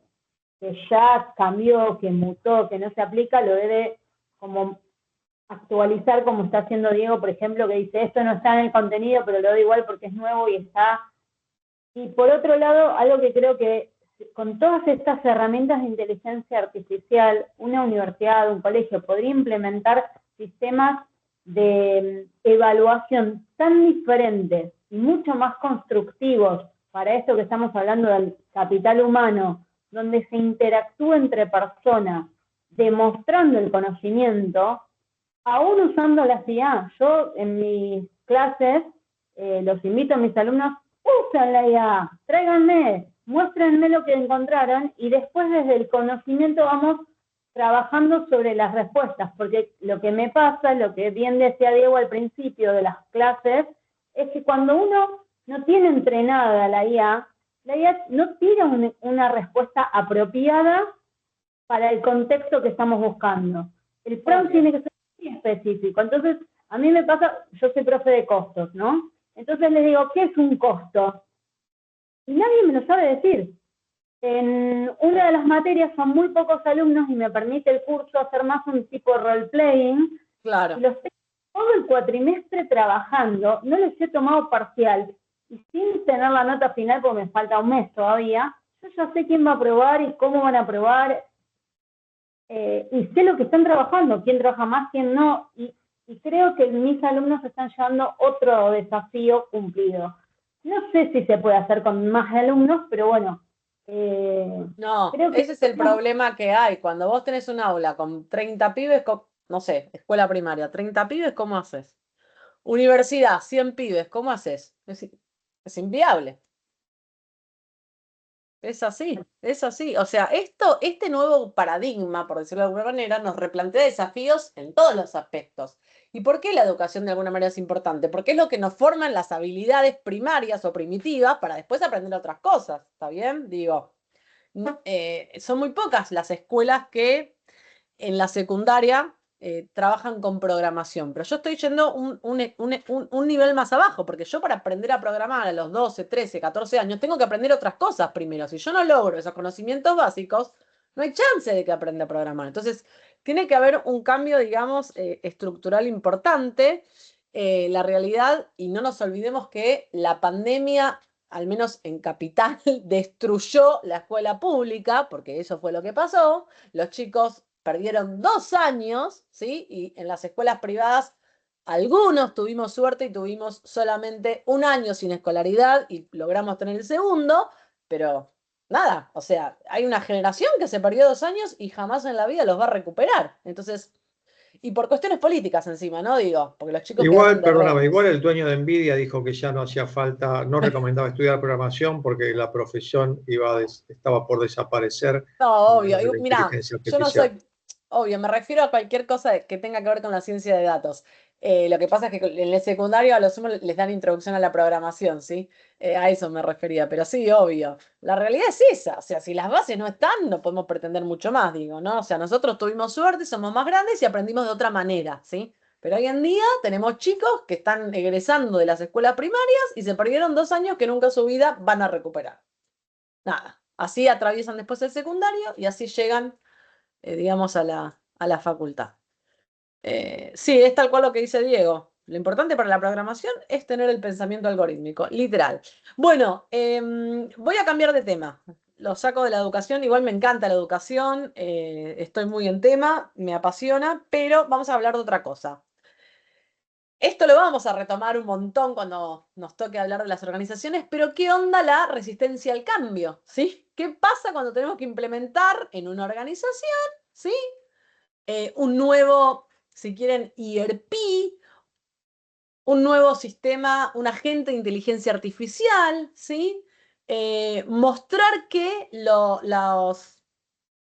que ya cambió, que mutó, que no se aplica, lo debe como actualizar como está haciendo Diego, por ejemplo, que dice esto no está en el contenido, pero lo doy igual porque es nuevo y está. Y por otro lado, algo que creo que con todas estas herramientas de inteligencia artificial, una universidad, un colegio podría implementar sistemas de evaluación tan diferentes y mucho más constructivos para esto que estamos hablando del capital humano, donde se interactúa entre personas, demostrando el conocimiento, aún usando las IA. Yo en mis clases los invito a mis alumnos, usen la IA, tráiganme muéstrenme lo que encontraron y después desde el conocimiento vamos trabajando sobre las respuestas, porque lo que me pasa, lo que bien decía Diego al principio de las clases, es que cuando uno no tiene entrenada la IA no tira una respuesta apropiada para el contexto que estamos buscando. El prompt tiene que ser muy específico. Entonces, a mí me pasa, yo soy profe de costos, ¿no? Entonces les digo, ¿qué es un costo? Y nadie me lo sabe decir. En una de las materias son muy pocos alumnos y me permite el curso hacer más un tipo de role-playing. Claro. Y los tengo todo el cuatrimestre trabajando, no les he tomado parcial. Y sin tener la nota final, porque me falta un mes todavía, yo ya sé quién va a aprobar y cómo van a aprobar. Y sé lo que están trabajando, quién trabaja más, quién no. Y creo que mis alumnos están llevando otro desafío cumplido. No sé si se puede hacer con más alumnos, pero bueno. No, Creo que ese es el problema que hay. Cuando vos tenés un aula con 30 pibes, no sé, escuela primaria, 30 pibes, ¿cómo haces? Universidad, 100 pibes, ¿cómo haces? Es inviable. Es así, es así. O sea, este nuevo paradigma, por decirlo de alguna manera, nos replantea desafíos en todos los aspectos. ¿Y por qué la educación de alguna manera es importante? Porque es lo que nos forma en las habilidades primarias o primitivas para después aprender otras cosas. ¿Está bien? Digo, son muy pocas las escuelas que en la secundaria trabajan con programación, pero yo estoy yendo un nivel más abajo, porque yo para aprender a programar a los 12, 13, 14 años tengo que aprender otras cosas primero. Si yo no logro esos conocimientos básicos, no hay chance de que aprenda a programar. Entonces, tiene que haber un cambio, digamos, estructural importante. La realidad, y no nos olvidemos que la pandemia, al menos en Capital, destruyó la escuela pública, porque eso fue lo que pasó. Los chicos perdieron 2 años, ¿sí? Y en las escuelas privadas, algunos tuvimos suerte y tuvimos solamente un año sin escolaridad y logramos tener el segundo, pero nada, o sea, hay una generación que se perdió 2 años y jamás en la vida los va a recuperar. Entonces, y por cuestiones políticas encima, ¿no? Digo, porque los chicos quedaron Igual, de perdóname, rehenes. igual el dueño de Nvidia dijo que ya no hacía falta, no recomendaba estudiar programación porque la profesión estaba por desaparecer No, en obvio. manos de la Mira, inteligencia yo no artificial. soy, obvio, me refiero a cualquier cosa que tenga que ver con la ciencia de datos. Lo que pasa es que en el secundario a lo sumo les dan introducción a la programación, ¿sí? A eso me refería, pero sí, obvio. La realidad es esa, o sea, si las bases no están, no podemos pretender mucho más, digo, ¿no? O sea, nosotros tuvimos suerte, somos más grandes y aprendimos de otra manera, ¿sí? Pero hoy en día tenemos chicos que están egresando de las escuelas primarias y se perdieron 2 años que nunca en su vida van a recuperar. Nada. Así atraviesan después el secundario y así llegan, digamos, a la facultad. Sí, es tal cual lo que dice Diego. Lo importante para la programación es tener el pensamiento algorítmico, literal. Bueno, voy a cambiar de tema. Lo saco de la educación, igual me encanta la educación, estoy muy en tema, me apasiona, pero vamos a hablar de otra cosa. Esto lo vamos a retomar un montón cuando nos toque hablar de las organizaciones, pero ¿qué onda la resistencia al cambio? ¿Sí? ¿Qué pasa cuando tenemos que implementar en una organización, ¿sí? Un nuevo, si quieren, ERP, un nuevo sistema, un agente de inteligencia artificial, ¿sí? Mostrar que los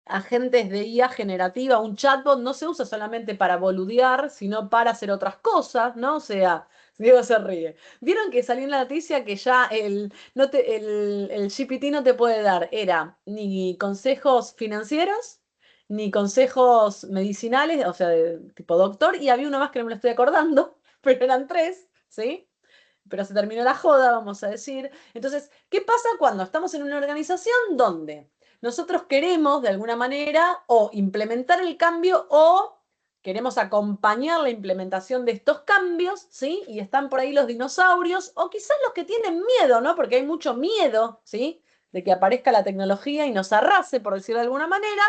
agentes de IA generativa, un chatbot no se usa solamente para boludear, sino para hacer otras cosas, ¿no? O sea, Diego se ríe. ¿Vieron que salió en la noticia que ya el GPT no te puede dar, era ni consejos financieros, ni consejos medicinales, o sea, de tipo doctor, y había uno más que no me lo estoy acordando, pero eran tres, ¿sí? Pero se terminó la joda, vamos a decir. Entonces, ¿qué pasa cuando estamos en una organización donde nosotros queremos, de alguna manera, o implementar el cambio o queremos acompañar la implementación de estos cambios, ¿sí? Y están por ahí los dinosaurios, o quizás los que tienen miedo, ¿no? Porque hay mucho miedo, ¿sí? De que aparezca la tecnología y nos arrase, por decirlo de alguna manera.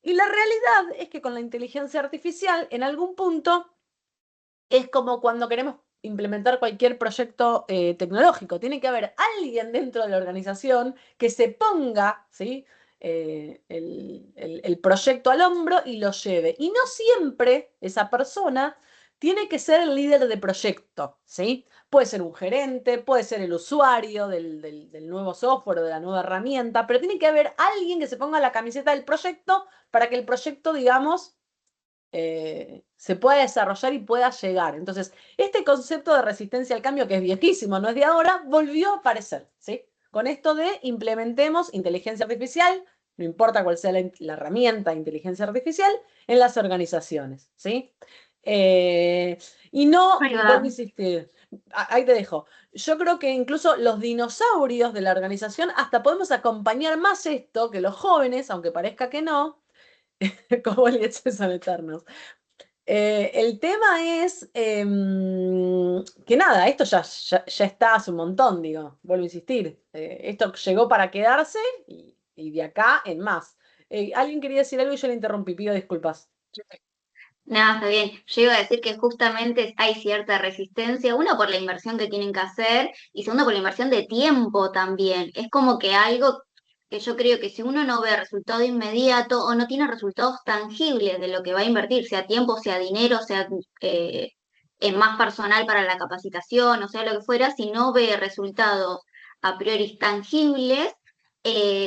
Y la realidad es que con la inteligencia artificial, en algún punto, es como cuando queremos implementar cualquier proyecto tecnológico. Tiene que haber alguien dentro de la organización que se ponga, ¿sí? El proyecto al hombro y lo lleve. Y no siempre esa persona tiene que ser el líder de proyecto, ¿sí? Puede ser un gerente, puede ser el usuario del nuevo software o de la nueva herramienta, pero tiene que haber alguien que se ponga la camiseta del proyecto para que el proyecto, digamos, se pueda desarrollar y pueda llegar. Entonces, este concepto de resistencia al cambio, que es viejísimo, no es de ahora, volvió a aparecer, ¿sí? Con esto de implementemos inteligencia artificial, no importa cuál sea la herramienta de inteligencia artificial, en las organizaciones, ¿sí? Y no, Ahí vuelvo a va. insistir, ahí te dejo. Yo creo que incluso los dinosaurios de la organización hasta podemos acompañar más esto que los jóvenes, aunque parezca que no, como el son eternos. El tema es que nada, esto ya está hace un montón, digo, vuelvo a insistir. Esto llegó para quedarse y de acá en más. Alguien quería decir algo y yo le interrumpí, pido disculpas. No, está bien. Yo iba a decir que justamente hay cierta resistencia, uno por la inversión que tienen que hacer y segundo por la inversión de tiempo también. Es como que algo que yo creo que si uno no ve resultado inmediato o no tiene resultados tangibles de lo que va a invertir, sea tiempo, sea dinero, sea en más personal para la capacitación, o sea lo que fuera, si no ve resultados a priori tangibles,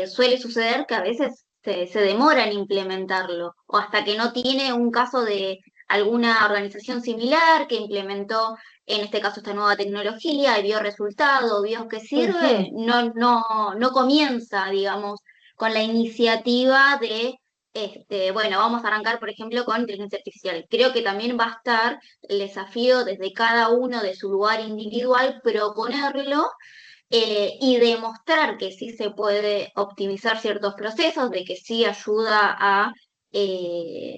suele suceder que a veces se demora en implementarlo, o hasta que no tiene un caso de alguna organización similar que implementó, en este caso, esta nueva tecnología y vio resultado, vio que sirve, Ujú. no comienza, digamos, con la iniciativa de, bueno, vamos a arrancar, por ejemplo, con inteligencia artificial. Creo que también va a estar el desafío desde cada uno de su lugar individual, proponerlo y demostrar que sí se puede optimizar ciertos procesos, de que sí ayuda eh,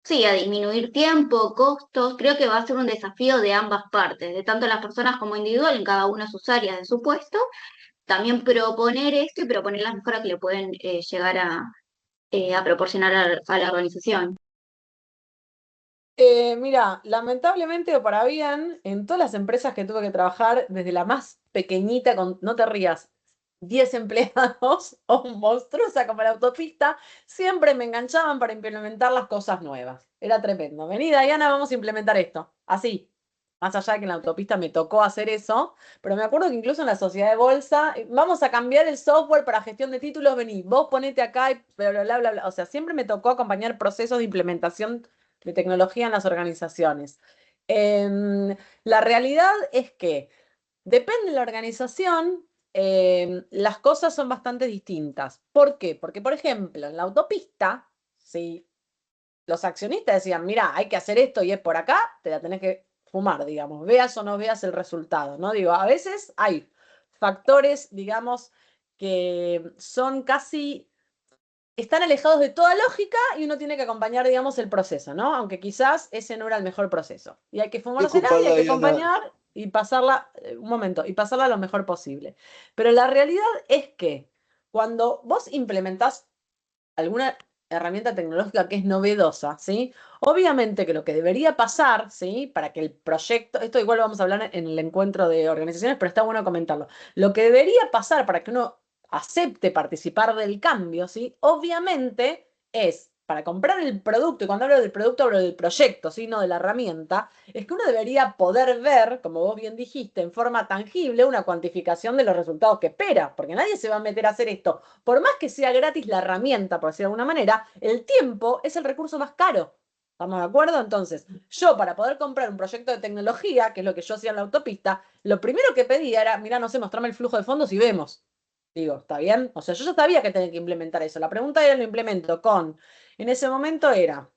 sí, a disminuir tiempo, costos. Creo que va a ser un desafío de ambas partes, de tanto las personas como individual en cada una de sus áreas de su puesto. También proponer esto y proponer las mejoras que le pueden llegar a proporcionar a la organización. Mira, lamentablemente o para bien, en todas las empresas que tuve que trabajar, desde la más pequeñita, no te rías, 10 empleados o monstruosa como la autopista, siempre me enganchaban para implementar las cosas nuevas. Era tremendo. Vení, Diana, vamos a implementar esto. Así. Más allá de que en la autopista me tocó hacer eso, pero me acuerdo que incluso en la sociedad de bolsa, vamos a cambiar el software para gestión de títulos, vení, vos ponete acá y bla, bla, bla, bla, bla. O sea, siempre me tocó acompañar procesos de implementación de tecnología en las organizaciones. La realidad es que depende de la organización, las cosas son bastante distintas. ¿Por qué? Porque, por ejemplo, en la autopista, si los accionistas decían, mira, hay que hacer esto y es por acá, te la tenés que fumar, digamos, veas o no veas el resultado, ¿no? Digo, a veces hay factores, digamos, que son casi están alejados de toda lógica y uno tiene que acompañar, digamos, el proceso, ¿no? Aunque quizás ese no era el mejor proceso. Y hay que fumársela Disculpa, y hay que Diana. acompañar y pasarla, un momento, y pasarla lo mejor posible. Pero la realidad es que cuando vos implementás alguna herramienta tecnológica que es novedosa, ¿sí? Obviamente que lo que debería pasar, ¿sí? Para que el proyecto, esto igual lo vamos a hablar en el encuentro de organizaciones, pero está bueno comentarlo. Lo que debería pasar para que uno acepte participar del cambio, ¿sí? Obviamente es para comprar el producto, y cuando hablo del producto hablo del proyecto, ¿sí? No de la herramienta, es que uno debería poder ver, como vos bien dijiste, en forma tangible una cuantificación de los resultados que espera, porque nadie se va a meter a hacer esto por más que sea gratis la herramienta, por decirlo de alguna manera, el tiempo es el recurso más caro. ¿Estamos de acuerdo? Entonces, yo para poder comprar un proyecto de tecnología, que es lo que yo hacía en la autopista, lo primero que pedía era, mira, no sé, mostrame el flujo de fondos y vemos. Digo, ¿está bien? O sea, yo ya sabía que tenía que implementar eso. La pregunta era, lo implemento con, en ese momento era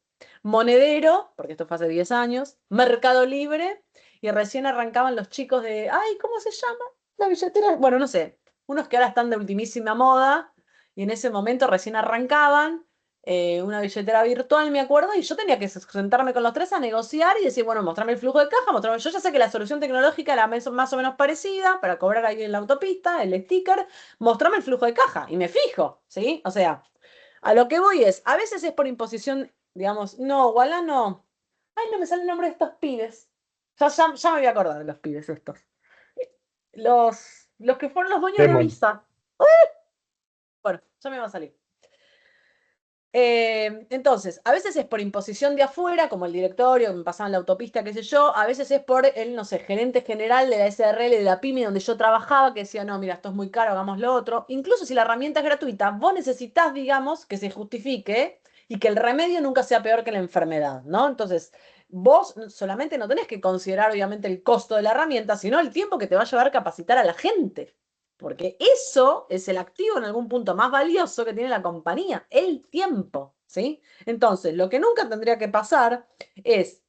Monedero, porque esto fue hace 10 años, Mercado Libre, y recién arrancaban los chicos de, ay, ¿cómo se llama? La billetera, bueno, no sé, unos que ahora están de ultimísima moda, y en ese momento recién arrancaban, una billetera virtual, me acuerdo, y yo tenía que sentarme con los tres a negociar y decir, bueno, mostrarme el flujo de caja, mostrarme, yo ya sé que la solución tecnológica era más o menos parecida, para cobrar ahí en la autopista, el sticker, mostrarme el flujo de caja, y me fijo, ¿sí? O sea, a lo que voy es, a veces es por imposición, digamos, no, Walla no. Ay, no me sale el nombre de estos pibes. Ya me voy a acordar de los pibes estos. Los que fueron los dueños de Demon. Visa. Bueno, ya me va a salir. Entonces, a veces es por imposición de afuera, como el directorio, que me pasaba en la autopista, qué sé yo, a veces es por el, no sé, gerente general de la SRL, de la PYME donde yo trabajaba, que decía, no, mira, esto es muy caro, hagamos lo otro. Incluso si la herramienta es gratuita, vos necesitas, digamos, que se justifique y que el remedio nunca sea peor que la enfermedad, ¿no? Entonces, vos solamente no tenés que considerar, obviamente, el costo de la herramienta, sino el tiempo que te va a llevar capacitar a la gente. Porque eso es el activo en algún punto más valioso que tiene la compañía, el tiempo, ¿sí? Entonces, lo que nunca tendría que pasar es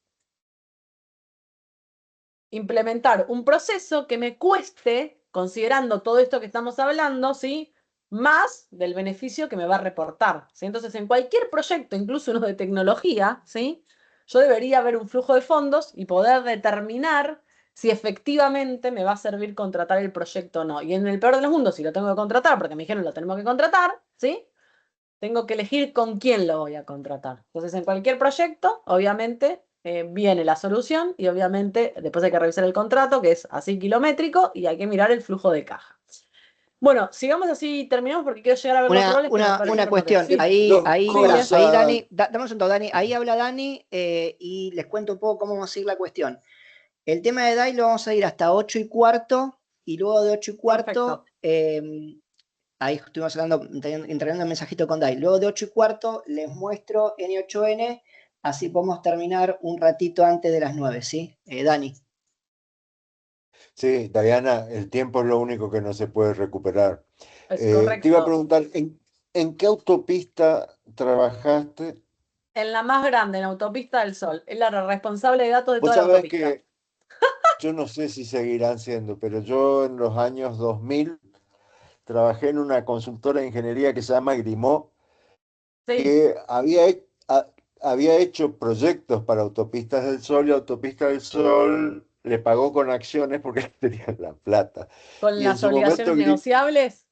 implementar un proceso que me cueste, considerando todo esto que estamos hablando, ¿sí? Más del beneficio que me va a reportar, ¿sí? Entonces, en cualquier proyecto, incluso uno de tecnología, ¿sí? Yo debería ver un flujo de fondos y poder determinar si efectivamente me va a servir contratar el proyecto o no. Y en el peor de los mundos, si lo tengo que contratar, porque me dijeron lo tenemos que contratar, ¿sí? Tengo que elegir con quién lo voy a contratar. Entonces, en cualquier proyecto, obviamente, viene la solución y obviamente después hay que revisar el contrato, que es así kilométrico, y hay que mirar el flujo de caja. Bueno, sigamos así, terminamos porque quiero llegar a ver los roles que me Una parecen cuestión, sí. ahí, Dos ahí, Dale. ahí cosas. Dani, dame un segundo, Dani, ahí habla Dani y les cuento un poco cómo vamos a seguir la cuestión. El tema de DAI lo vamos a ir hasta 8:15 y luego de 8:15, ahí estuvimos hablando, entregando el mensajito con DAI. Luego de 8:15 les muestro N8N, así podemos terminar un ratito antes de las 9, ¿sí? Dani. Sí, Diana, el tiempo es lo único que no se puede recuperar. Es Te iba a correcto. preguntar, ¿en qué autopista trabajaste? En la más grande, en Autopista del Sol. Es la responsable de datos de Vos toda la sabés autopista. que yo no sé si seguirán siendo, pero yo en los años 2000 trabajé en una consultora de ingeniería que se llama Grimaud, Sí, que había hecho proyectos para Autopistas del Sol y Autopista del Sol le pagó con acciones porque tenía la plata. con Y en las su momento obligaciones negociables.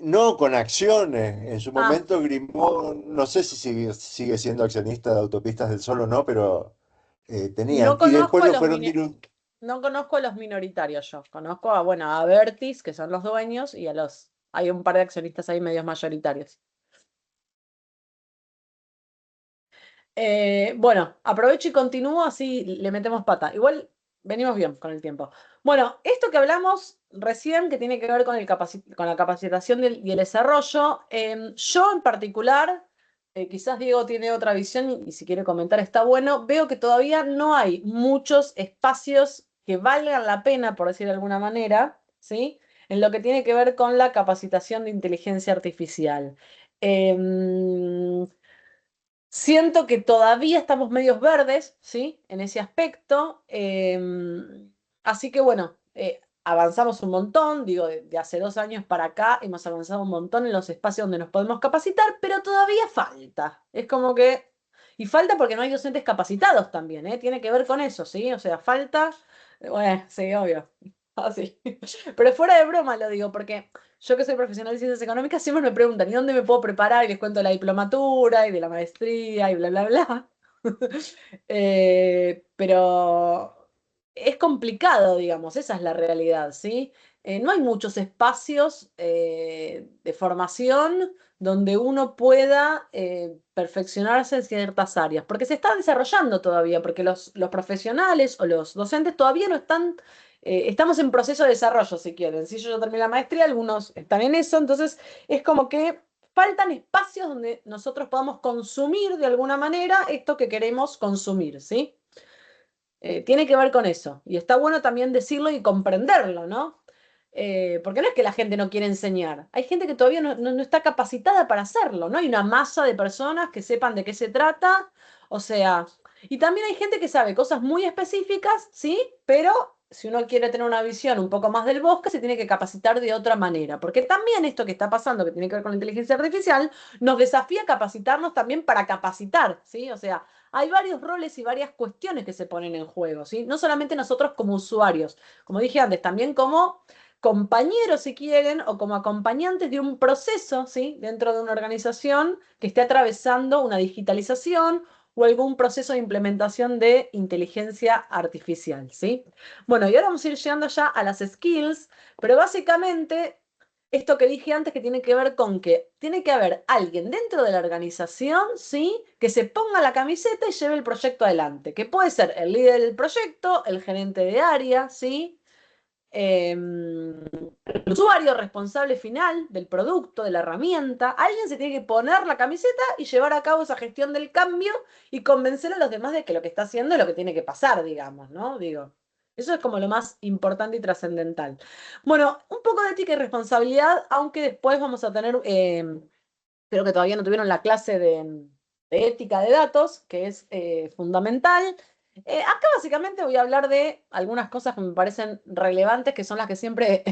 no con acciones. En su Ah, momento Grimaud, no sé si sigue siendo accionista de Autopistas del Sol o no, pero no tenían. Y después conozco a lo los fueron diluyendo. no conozco a los minoritarios yo. Conozco a, bueno, a Vertis, que son los dueños, y a los. Hay un par de accionistas ahí medios mayoritarios. Bueno, aprovecho y continúo, así le metemos pata. Igual venimos bien con el tiempo. Bueno, esto que hablamos recién, que tiene que ver con, con la capacitación y el desarrollo, yo en particular, quizás Diego tiene otra visión y si quiere comentar está bueno, veo que todavía no hay muchos espacios que valgan la pena, por decir de alguna manera, ¿sí? En lo que tiene que ver con la capacitación de inteligencia artificial. Em, Siento que todavía estamos medios verdes, ¿sí? En ese aspecto. Así que bueno, avanzamos un montón, digo, de hace 2 años para acá hemos avanzado un montón en los espacios donde nos podemos capacitar, pero todavía falta. Es como que. Y falta porque no hay docentes capacitados también, ¿eh? Tiene que ver con eso, ¿sí? O sea, falta. Bueno, sí, obvio. Así. Pero fuera de broma lo digo, porque yo que soy profesional de ciencias económicas siempre me preguntan, ¿y dónde me puedo preparar? Y les cuento de la diplomatura y de la maestría y bla, bla, bla. Pero es complicado, digamos, esa es la realidad, ¿sí? No hay muchos espacios de formación donde uno pueda perfeccionarse en ciertas áreas, porque se está desarrollando todavía, porque los profesionales o los docentes todavía no están estamos en proceso de desarrollo, si quieren. Si yo ya terminé la maestría, algunos están en eso, entonces es como que faltan espacios donde nosotros podamos consumir de alguna manera esto que queremos consumir, ¿sí? Tiene que ver con eso. Y está bueno también decirlo y comprenderlo, ¿no? Porque no es que la gente no quiere enseñar. Hay gente que todavía no está capacitada para hacerlo, ¿no? Hay una masa de personas que sepan de qué se trata. O sea, y también hay gente que sabe cosas muy específicas, ¿sí? Pero si uno quiere tener una visión un poco más del bosque, se tiene que capacitar de otra manera. Porque también esto que está pasando, que tiene que ver con la inteligencia artificial, nos desafía a capacitarnos también para capacitar, ¿sí? O sea, hay varios roles y varias cuestiones que se ponen en juego, ¿sí? No solamente nosotros como usuarios, como dije antes, también como compañeros, si quieren, o como acompañantes de un proceso, ¿sí? Dentro de una organización que esté atravesando una digitalización o algún proceso de implementación de inteligencia artificial, ¿sí? Bueno, y ahora vamos a ir llegando ya a las skills, pero básicamente esto que dije antes que tiene que ver con que tiene que haber alguien dentro de la organización, ¿sí? Que se ponga la camiseta y lleve el proyecto adelante, que puede ser el líder del proyecto, el gerente de área, ¿sí? El usuario responsable final del producto, de la herramienta. Alguien se tiene que poner la camiseta y llevar a cabo esa gestión del cambio y convencer a los demás de que lo que está haciendo es lo que tiene que pasar, digamos, ¿no? Digo, eso es como lo más importante y trascendental. Bueno, un poco de ética y responsabilidad, aunque después vamos a tener, creo que todavía no tuvieron la clase de ética de datos, que es fundamental. Acá básicamente voy a hablar de algunas cosas que me parecen relevantes, que son las que siempre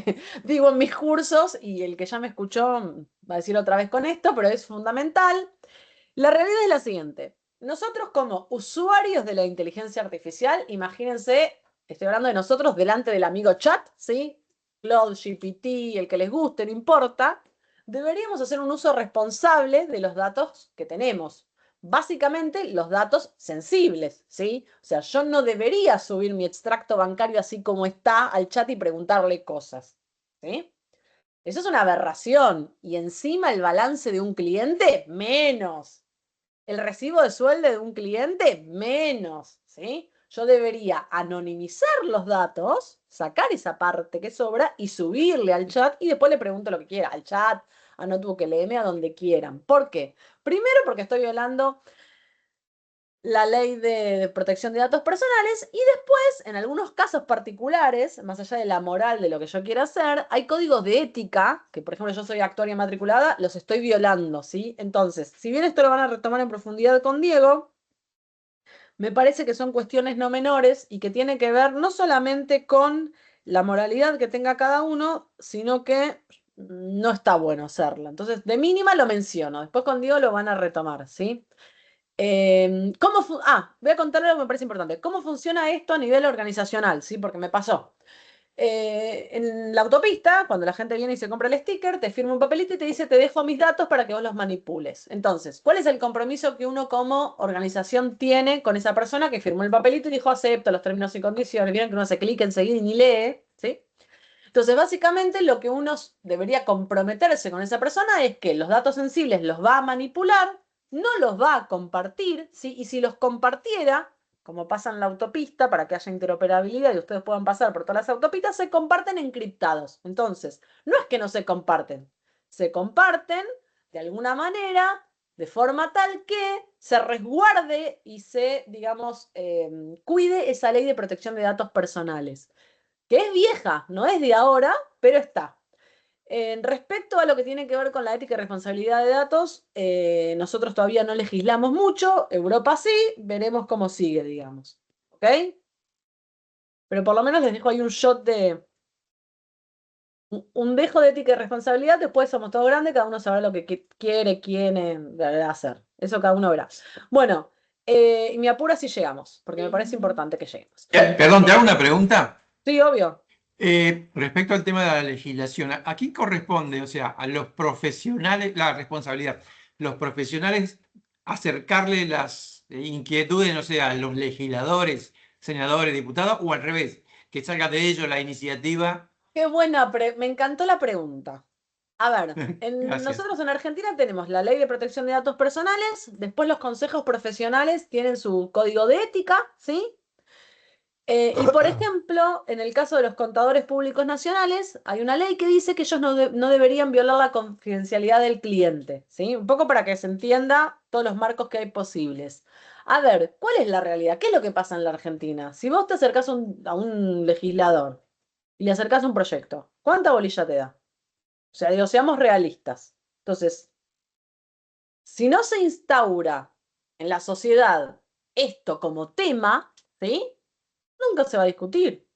digo en mis cursos, y el que ya me escuchó va a decir otra vez con esto, pero es fundamental. La realidad es la siguiente. Nosotros como usuarios de la inteligencia artificial, imagínense, estoy hablando de nosotros delante del amigo chat, ¿sí? Claude, GPT, el que les guste, no importa. Deberíamos hacer un uso responsable de los datos que tenemos. Básicamente los datos sensibles, ¿sí? O sea, yo no debería subir mi extracto bancario así como está al chat y preguntarle cosas, ¿sí? Eso es una aberración. Y encima el balance de un cliente, menos. El recibo de sueldo de un cliente, menos, ¿sí? Yo debería anonimizar los datos, sacar esa parte que sobra y subirle al chat y después le pregunto lo que quiera, al chat, a Notebook LM, a donde quieran. ¿Por qué? Primero porque estoy violando la ley de protección de datos personales y después, en algunos casos particulares, más allá de la moral de lo que yo quiera hacer, hay códigos de ética, que por ejemplo yo soy actuaria matriculada, los estoy violando, ¿sí? Entonces, si bien esto lo van a retomar en profundidad con Diego, me parece que son cuestiones no menores y que tiene que ver no solamente con la moralidad que tenga cada uno, sino que no está bueno hacerlo. Entonces, de mínima lo menciono, después con Diego lo van a retomar, ¿sí? Voy a contarle algo que me parece importante. ¿Cómo funciona esto a nivel organizacional? ¿Sí? Porque me pasó. En la autopista, cuando la gente viene y se compra el sticker, te firma un papelito y te dice, te dejo mis datos para que vos los manipules. Entonces, ¿cuál es el compromiso que uno como organización tiene con esa persona que firmó el papelito y dijo, acepto los términos y condiciones? Vieron que uno hace clic enseguida y ni lee, ¿sí? Entonces, básicamente lo que uno debería comprometerse con esa persona es que los datos sensibles los va a manipular, no los va a compartir, ¿sí? Y si los compartiera, como pasa en la autopista, para que haya interoperabilidad y ustedes puedan pasar por todas las autopistas, se comparten encriptados. Entonces, no es que no se comparten de alguna manera, de forma tal que se resguarde y se, digamos, cuide esa ley de protección de datos personales que es vieja, no es de ahora, pero está. Respecto a lo que tiene que ver con la ética y responsabilidad de datos, nosotros todavía no legislamos mucho, Europa sí, veremos cómo sigue, digamos. ¿Ok? Pero por lo menos les dejo ahí un shot de, un dejo de ética y responsabilidad, después somos todos grandes, cada uno sabrá lo que quiere hacer. Eso cada uno verá. Bueno, y me apura si llegamos, porque me parece importante que lleguemos. Perdón, ¿te hago una pregunta? Sí, obvio. Respecto al tema de la legislación, ¿a quién corresponde, o sea, a los profesionales, la responsabilidad, los profesionales acercarle las inquietudes, no sé, a los legisladores, senadores, diputados, o al revés, que salga de ellos la iniciativa? Qué buena, me encantó la pregunta. A ver, Gracias. nosotros en Argentina tenemos la Ley de Protección de Datos Personales, después los consejos profesionales tienen su código de ética, ¿sí? Y por ejemplo, en el caso de los contadores públicos nacionales, hay una ley que dice que ellos no deberían violar la confidencialidad del cliente, ¿sí? Un poco para que se entienda todos los marcos que hay posibles. A ver, ¿cuál es la realidad? ¿Qué es lo que pasa en la Argentina? Si vos te acercás a un legislador y le acercás un proyecto, ¿cuánta bolilla te da? O sea, digo, seamos realistas. Entonces, si no se instaura en la sociedad esto como tema, ¿sí? Nunca se va a discutir.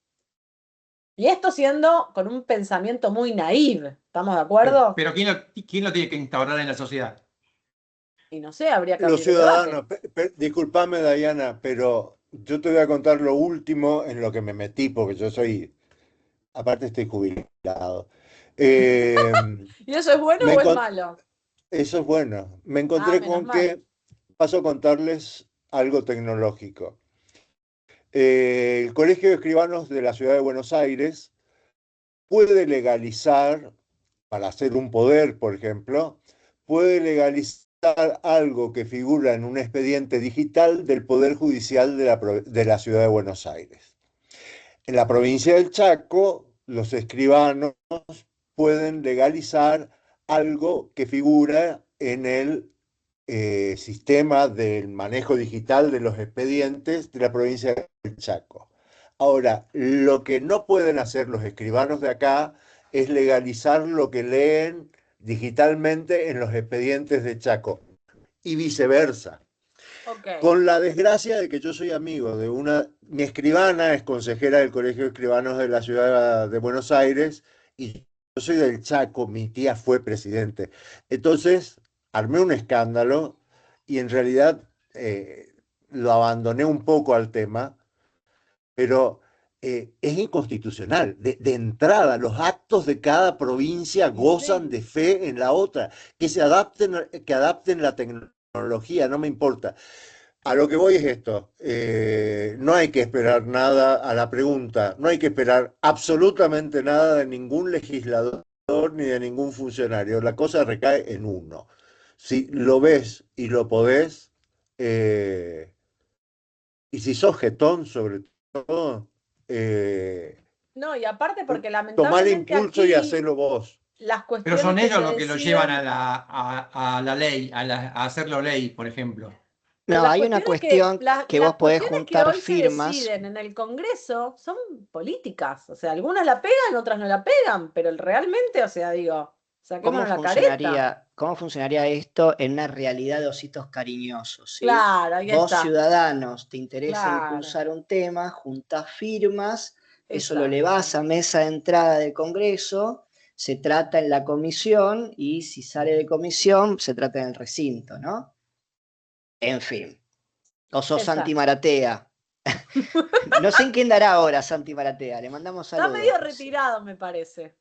Y esto siendo con un pensamiento muy naive, ¿estamos de acuerdo? Pero ¿quién lo tiene que instaurar en la sociedad? Y no sé, habría que Los abrir el debate. ciudadanos, discúlpame Diana, pero yo te voy a contar lo último en lo que me metí, porque yo soy, aparte estoy jubilado. Eh, ¿Y eso es bueno me o es encon- malo? Eso es bueno. Me Ah, encontré menos con mal. que paso a contarles algo tecnológico. El Colegio de Escribanos de la Ciudad de Buenos Aires puede legalizar para hacer un poder, por ejemplo, puede legalizar algo que figura en un expediente digital del Poder Judicial de la Ciudad de Buenos Aires. En la provincia del Chaco, los escribanos pueden legalizar algo que figura en el sistema del manejo digital de los expedientes de la provincia del Chaco. Ahora, lo que no pueden hacer los escribanos de acá es legalizar lo que leen digitalmente en los expedientes de Chaco y viceversa. Ok. Con la desgracia de que yo soy amigo de mi escribana es consejera del Colegio de Escribanos de la Ciudad de Buenos Aires y yo soy del Chaco, mi tía fue presidente. Entonces, armé un escándalo y en realidad lo abandoné un poco al tema, pero es inconstitucional. De entrada, los actos de cada provincia gozan Sí. de fe en la otra, que adapten la tecnología, no me importa. A lo que voy es esto, no hay que esperar nada a la pregunta, no hay que esperar absolutamente nada de ningún legislador ni de ningún funcionario, la cosa recae en uno. Si lo ves y lo podés, eh, y si sos jetón sobre todo, eh, No, y aparte porque tomá el lamentablemente impulso y aquí hacelo vos. las Pero cuestiones son que ellos se los que lo llevan deciden, a la ley, a hacerlo ley, por ejemplo. pero No, hay una cuestión que vos las podés cuestiones que juntar hoy se firmas. deciden en el Congreso son políticas. O sea, algunas la pegan, otras no la pegan, pero realmente, o sea, digo, saquémonos la careta. Cómo funcionaría esto en una realidad de ositos cariñosos, ¿sí? Claro, ahí Vos, está. ciudadanos, te interesa Claro, impulsar un tema, juntás firmas, eso lo exacto. elevás a mesa de entrada del Congreso, se trata en la comisión y si sale de comisión, se trata en el recinto, ¿no? En fin. O sos Santi Exacto. Maratea. No sé en quién dará ahora Santi Maratea, le mandamos Está saludos, medio por cierto. retirado, me parece.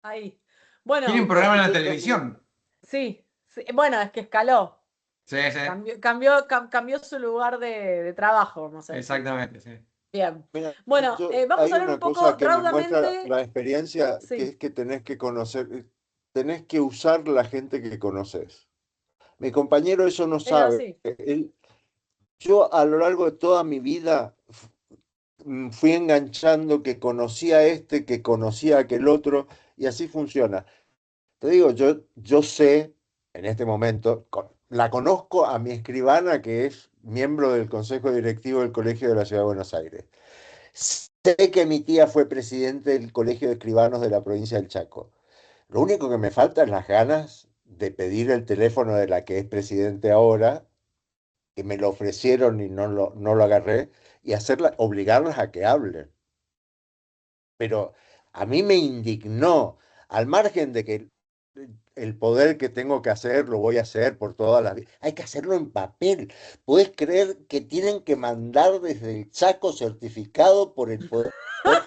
Ahí. Tiene un Bueno, programa en la televisión. sí, sí, bueno, es que escaló. Sí, sí, Cambió su lugar de trabajo, vamos a decir. exactamente, sí. Bien. Mira, Bueno, vamos hay a hablar un una poco cosa que me muestra raudamente. la experiencia, que Sí, es que tenés que conocer, tenés que usar la gente que conoces. Mi compañero eso no es sabe. así. Yo a lo largo de toda mi vida fui enganchando que conocía a este, que conocía a aquel otro, y así funciona. Te digo, yo sé, en este momento, la conozco a mi escribana, que es miembro del Consejo Directivo del Colegio de la Ciudad de Buenos Aires. Sé que mi tía fue presidente del Colegio de Escribanos de la provincia del Chaco. Lo único que me falta es las ganas de pedir el teléfono de la que es presidente ahora, que me lo ofrecieron y no lo agarré, y obligarlas a que hablen. Pero a mí me indignó, al margen de que el poder que tengo que hacer lo voy a hacer por todas las vidas. Hay que hacerlo en papel. ¿Puedes creer que tienen que mandar desde el Chaco certificado por el Poder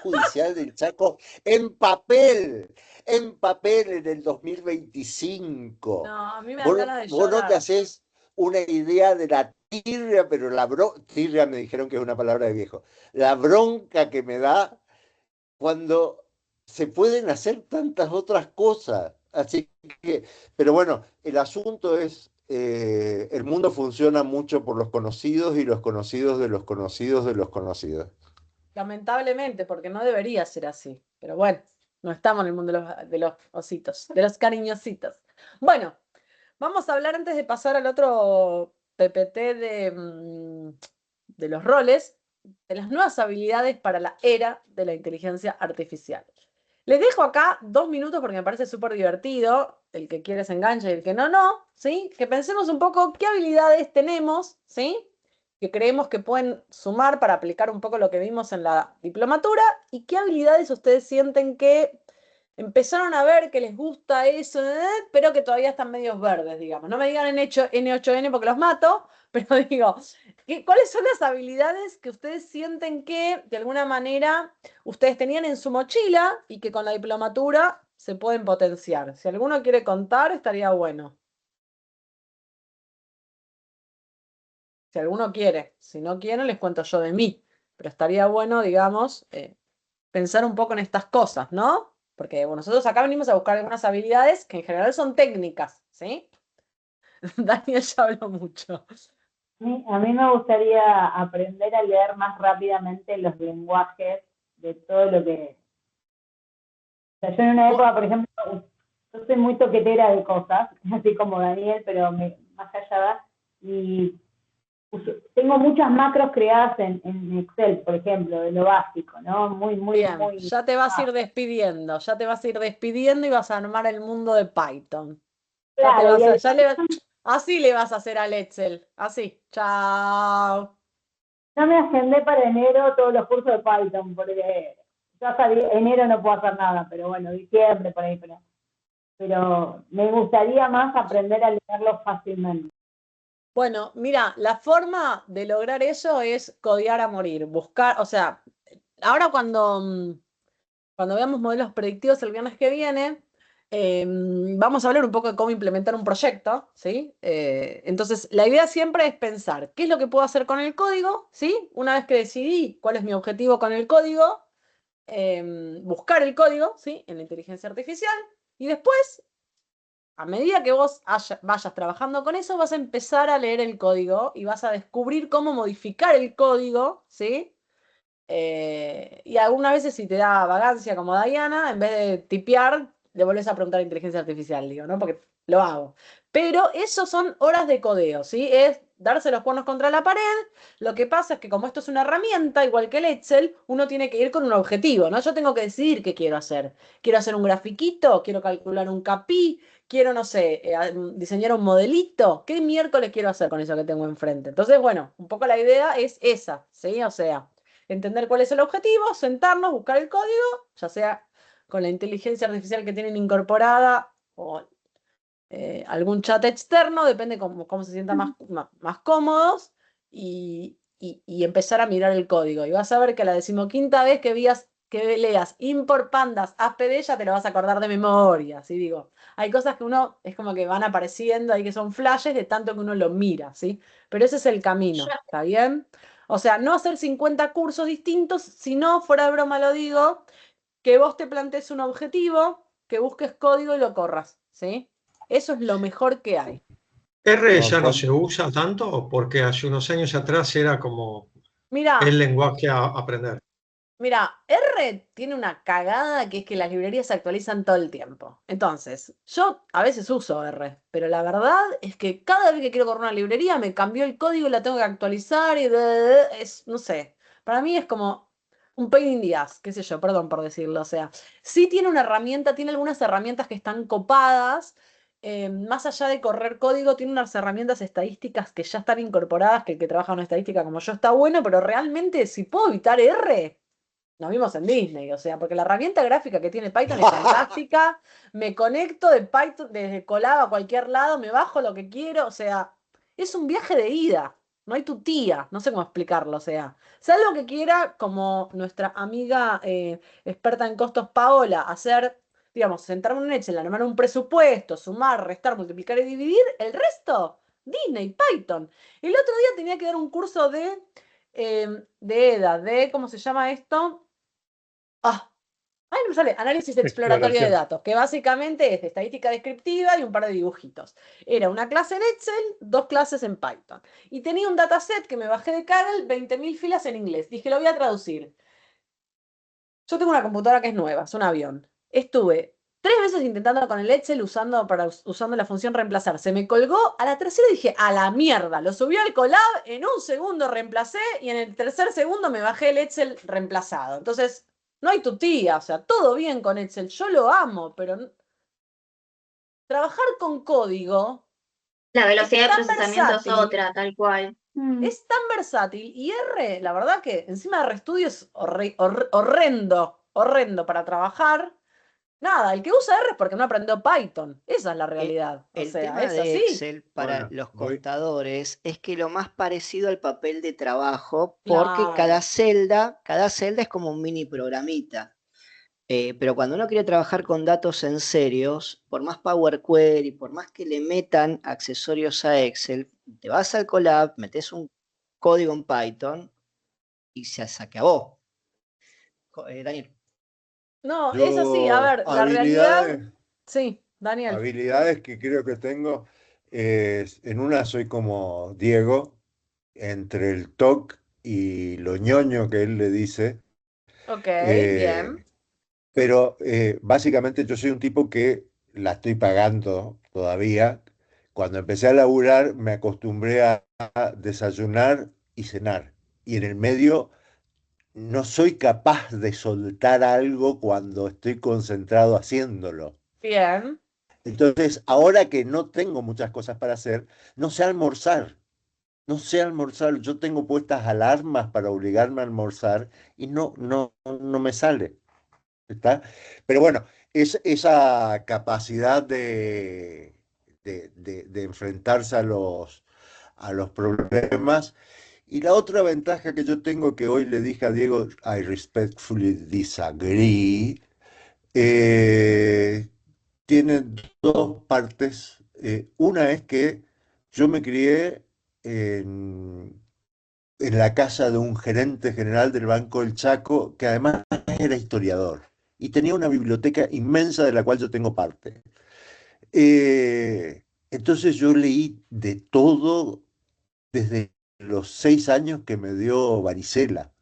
Judicial del Chaco en papel en el 2025? No, a mí me dan ganas de Vos no te llorar. haces una idea de la tirria, pero tirria me dijeron que es una palabra de viejo. La bronca que me da cuando se pueden hacer tantas otras cosas. Así que, pero bueno, el asunto es, el mundo funciona mucho por los conocidos y los conocidos de los conocidos de los conocidos. Lamentablemente, porque no debería ser así. Pero bueno, no estamos en el mundo de los ositos, de los cariñositos. Bueno, vamos a hablar antes de pasar al otro PPT de los roles, de las nuevas habilidades para la era de la inteligencia artificial. Les dejo acá 2 minutos porque me parece súper divertido, el que quiere se engancha y el que no, no, ¿sí? Que pensemos un poco qué habilidades tenemos, ¿sí? Que creemos que pueden sumar para aplicar un poco lo que vimos en la diplomatura y qué habilidades ustedes sienten que empezaron a ver que les gusta eso, pero que todavía están medios verdes, digamos. No me digan N8N porque los mato, pero digo, ¿cuáles son las habilidades que ustedes sienten que de alguna manera ustedes tenían en su mochila y que con la diplomatura se pueden potenciar? Si alguno quiere contar, estaría bueno. Si alguno quiere, si no quieren, les cuento yo de mí. Pero estaría bueno, digamos, pensar un poco en estas cosas, ¿no? porque bueno, nosotros acá venimos a buscar algunas habilidades que en general son técnicas, ¿sí? Daniel ya habló mucho. A mí me gustaría aprender a leer más rápidamente los lenguajes de todo lo que... O sea, yo en una época, por ejemplo, yo soy muy toquetera de cosas, así como Daniel, pero más allá va, y tengo muchas macros creadas en Excel, por ejemplo, de lo básico, ¿no? Bien, ya te vas a ir despidiendo, y vas a armar el mundo de Python. Claro, Así le vas a hacer al Excel, así, chao. no me agendé para enero todos los cursos de Python, porque yo hasta enero no puedo hacer nada, pero bueno, diciembre por ahí, pero me gustaría más aprender a leerlo fácilmente. Bueno, mira, la forma de lograr eso es codear a morir, buscar, o sea, ahora cuando veamos modelos predictivos el viernes que viene, vamos a hablar un poco de cómo implementar un proyecto, ¿sí? Entonces, la idea siempre es pensar qué es lo que puedo hacer con el código, ¿sí? Una vez que decidí cuál es mi objetivo con el código, buscar el código, ¿sí? En la inteligencia artificial, y después, a medida que vos vayas trabajando con eso, vas a empezar a leer el código y vas a descubrir cómo modificar el código, ¿sí? Y algunas veces si te da vagancia como Diana, en vez de tipear, le volvés a preguntar a inteligencia artificial, digo, ¿no? Porque lo hago. Pero eso son horas de codeo, ¿sí? Es darse los cuernos contra la pared. Lo que pasa es que como esto es una herramienta, igual que el Excel, uno tiene que ir con un objetivo, ¿no? Yo tengo que decidir qué quiero hacer. ¿Quiero hacer un grafiquito? ¿Quiero calcular un CAPI? Quiero, no sé, diseñar un modelito. ¿Qué miércoles quiero hacer con eso que tengo enfrente? Entonces, bueno, un poco la idea es esa, ¿sí? O sea, entender cuál es el objetivo, sentarnos, buscar el código, ya sea con la inteligencia artificial que tienen incorporada o algún chat externo, depende cómo se sientan más cómodos, y empezar a mirar el código. Y vas a ver que la 15ª vez que leas import pandas ASPD ya te lo vas a acordar de memoria, ¿sí? Digo, hay cosas que uno es como que van apareciendo ahí que son flashes de tanto que uno lo mira, ¿sí? Pero ese es el camino, ¿está bien? O sea, no hacer 50 cursos distintos, sino, fuera de broma lo digo, que vos te plantees un objetivo, que busques código y lo corras, ¿sí? Eso es lo mejor que hay. R ya no se usa tanto porque hace unos años atrás era como Mira, el lenguaje a aprender. R tiene una cagada que es que las librerías se actualizan todo el tiempo. Entonces, yo a veces uso R, pero la verdad es que cada vez que quiero correr una librería me cambió el código y la tengo que actualizar y es, no sé, para mí es como un pain in the ass, qué sé yo, perdón por decirlo. O sea, sí tiene una herramienta, tiene algunas herramientas que están copadas. Más allá de correr código, tiene unas herramientas estadísticas que ya están incorporadas, que el que trabaja en estadística como yo está bueno, pero realmente si puedo evitar R, nos vimos en Disney, o sea, porque la herramienta gráfica que tiene Python es fantástica. Me conecto de Python desde Colab a cualquier lado, me bajo lo que quiero, o sea, es un viaje de ida. No hay tu tía, no sé cómo explicarlo, o sea, salvo que quiera, como nuestra amiga experta en costos Paola, hacer, digamos, sentarme en un Excel, armar un presupuesto, sumar, restar, multiplicar y dividir, el resto, Disney, Python. El otro día tenía que dar un curso de EDA, ¿cómo se llama esto? Ay, no me sale, análisis exploratorio de datos, que básicamente es de estadística descriptiva y un par de dibujitos. Era una clase en Excel, 2 clases en Python. Y tenía un dataset que me bajé de Kaggle, 20.000 filas en inglés. Dije, lo voy a traducir. Yo tengo una computadora que es nueva, es un avión. Estuve 3 veces intentando con el Excel usando la función reemplazar. Se me colgó, a la tercera dije, a la mierda. Lo subí al Colab, en un segundo reemplacé y en el tercer segundo me bajé el Excel reemplazado. Entonces, no hay tu tía, o sea, todo bien con Excel. Yo lo amo, pero trabajar con código La es velocidad de tan procesamiento es versátil. otra, tal cual. Es tan versátil y R, la verdad que encima de RStudio es horrendo para trabajar. Nada, el que usa R es porque no aprendió Python. Esa es la realidad. O El sea, tema es de así. Excel para Bueno, los voy. contadores es que lo más parecido al papel de trabajo, porque Claro. cada celda es como un mini programita. Pero cuando uno quiere trabajar con datos en serios, por más Power Query, por más que le metan accesorios a Excel, te vas al Colab, metes un código en Python y se acabó. Daniel. No, es así. A Yo, ver, la realidad, habilidades, sí, Daniel. habilidades que creo que tengo, en una soy como Diego, entre el TOC y lo ñoño que él le dice, Ok, bien. eh, pero básicamente yo soy un tipo que la estoy pagando todavía. Cuando empecé a laburar me acostumbré a desayunar y cenar. Y en el medio no soy capaz de soltar algo cuando estoy concentrado haciéndolo. Bien. Entonces, ahora que no tengo muchas cosas para hacer, no sé almorzar. No sé almorzar. Yo tengo puestas alarmas para obligarme a almorzar y no me sale. ¿Está? Pero bueno, es esa capacidad de enfrentarse a los problemas. Y la otra ventaja que yo tengo, que hoy le dije a Diego, I respectfully disagree, eh, tiene dos partes. Una es que yo me crié en, en la casa de un gerente general del Banco del Chaco, que además era historiador y tenía una biblioteca inmensa de la cual yo tengo parte. Entonces yo leí de todo desde los 6 años que me dio varicela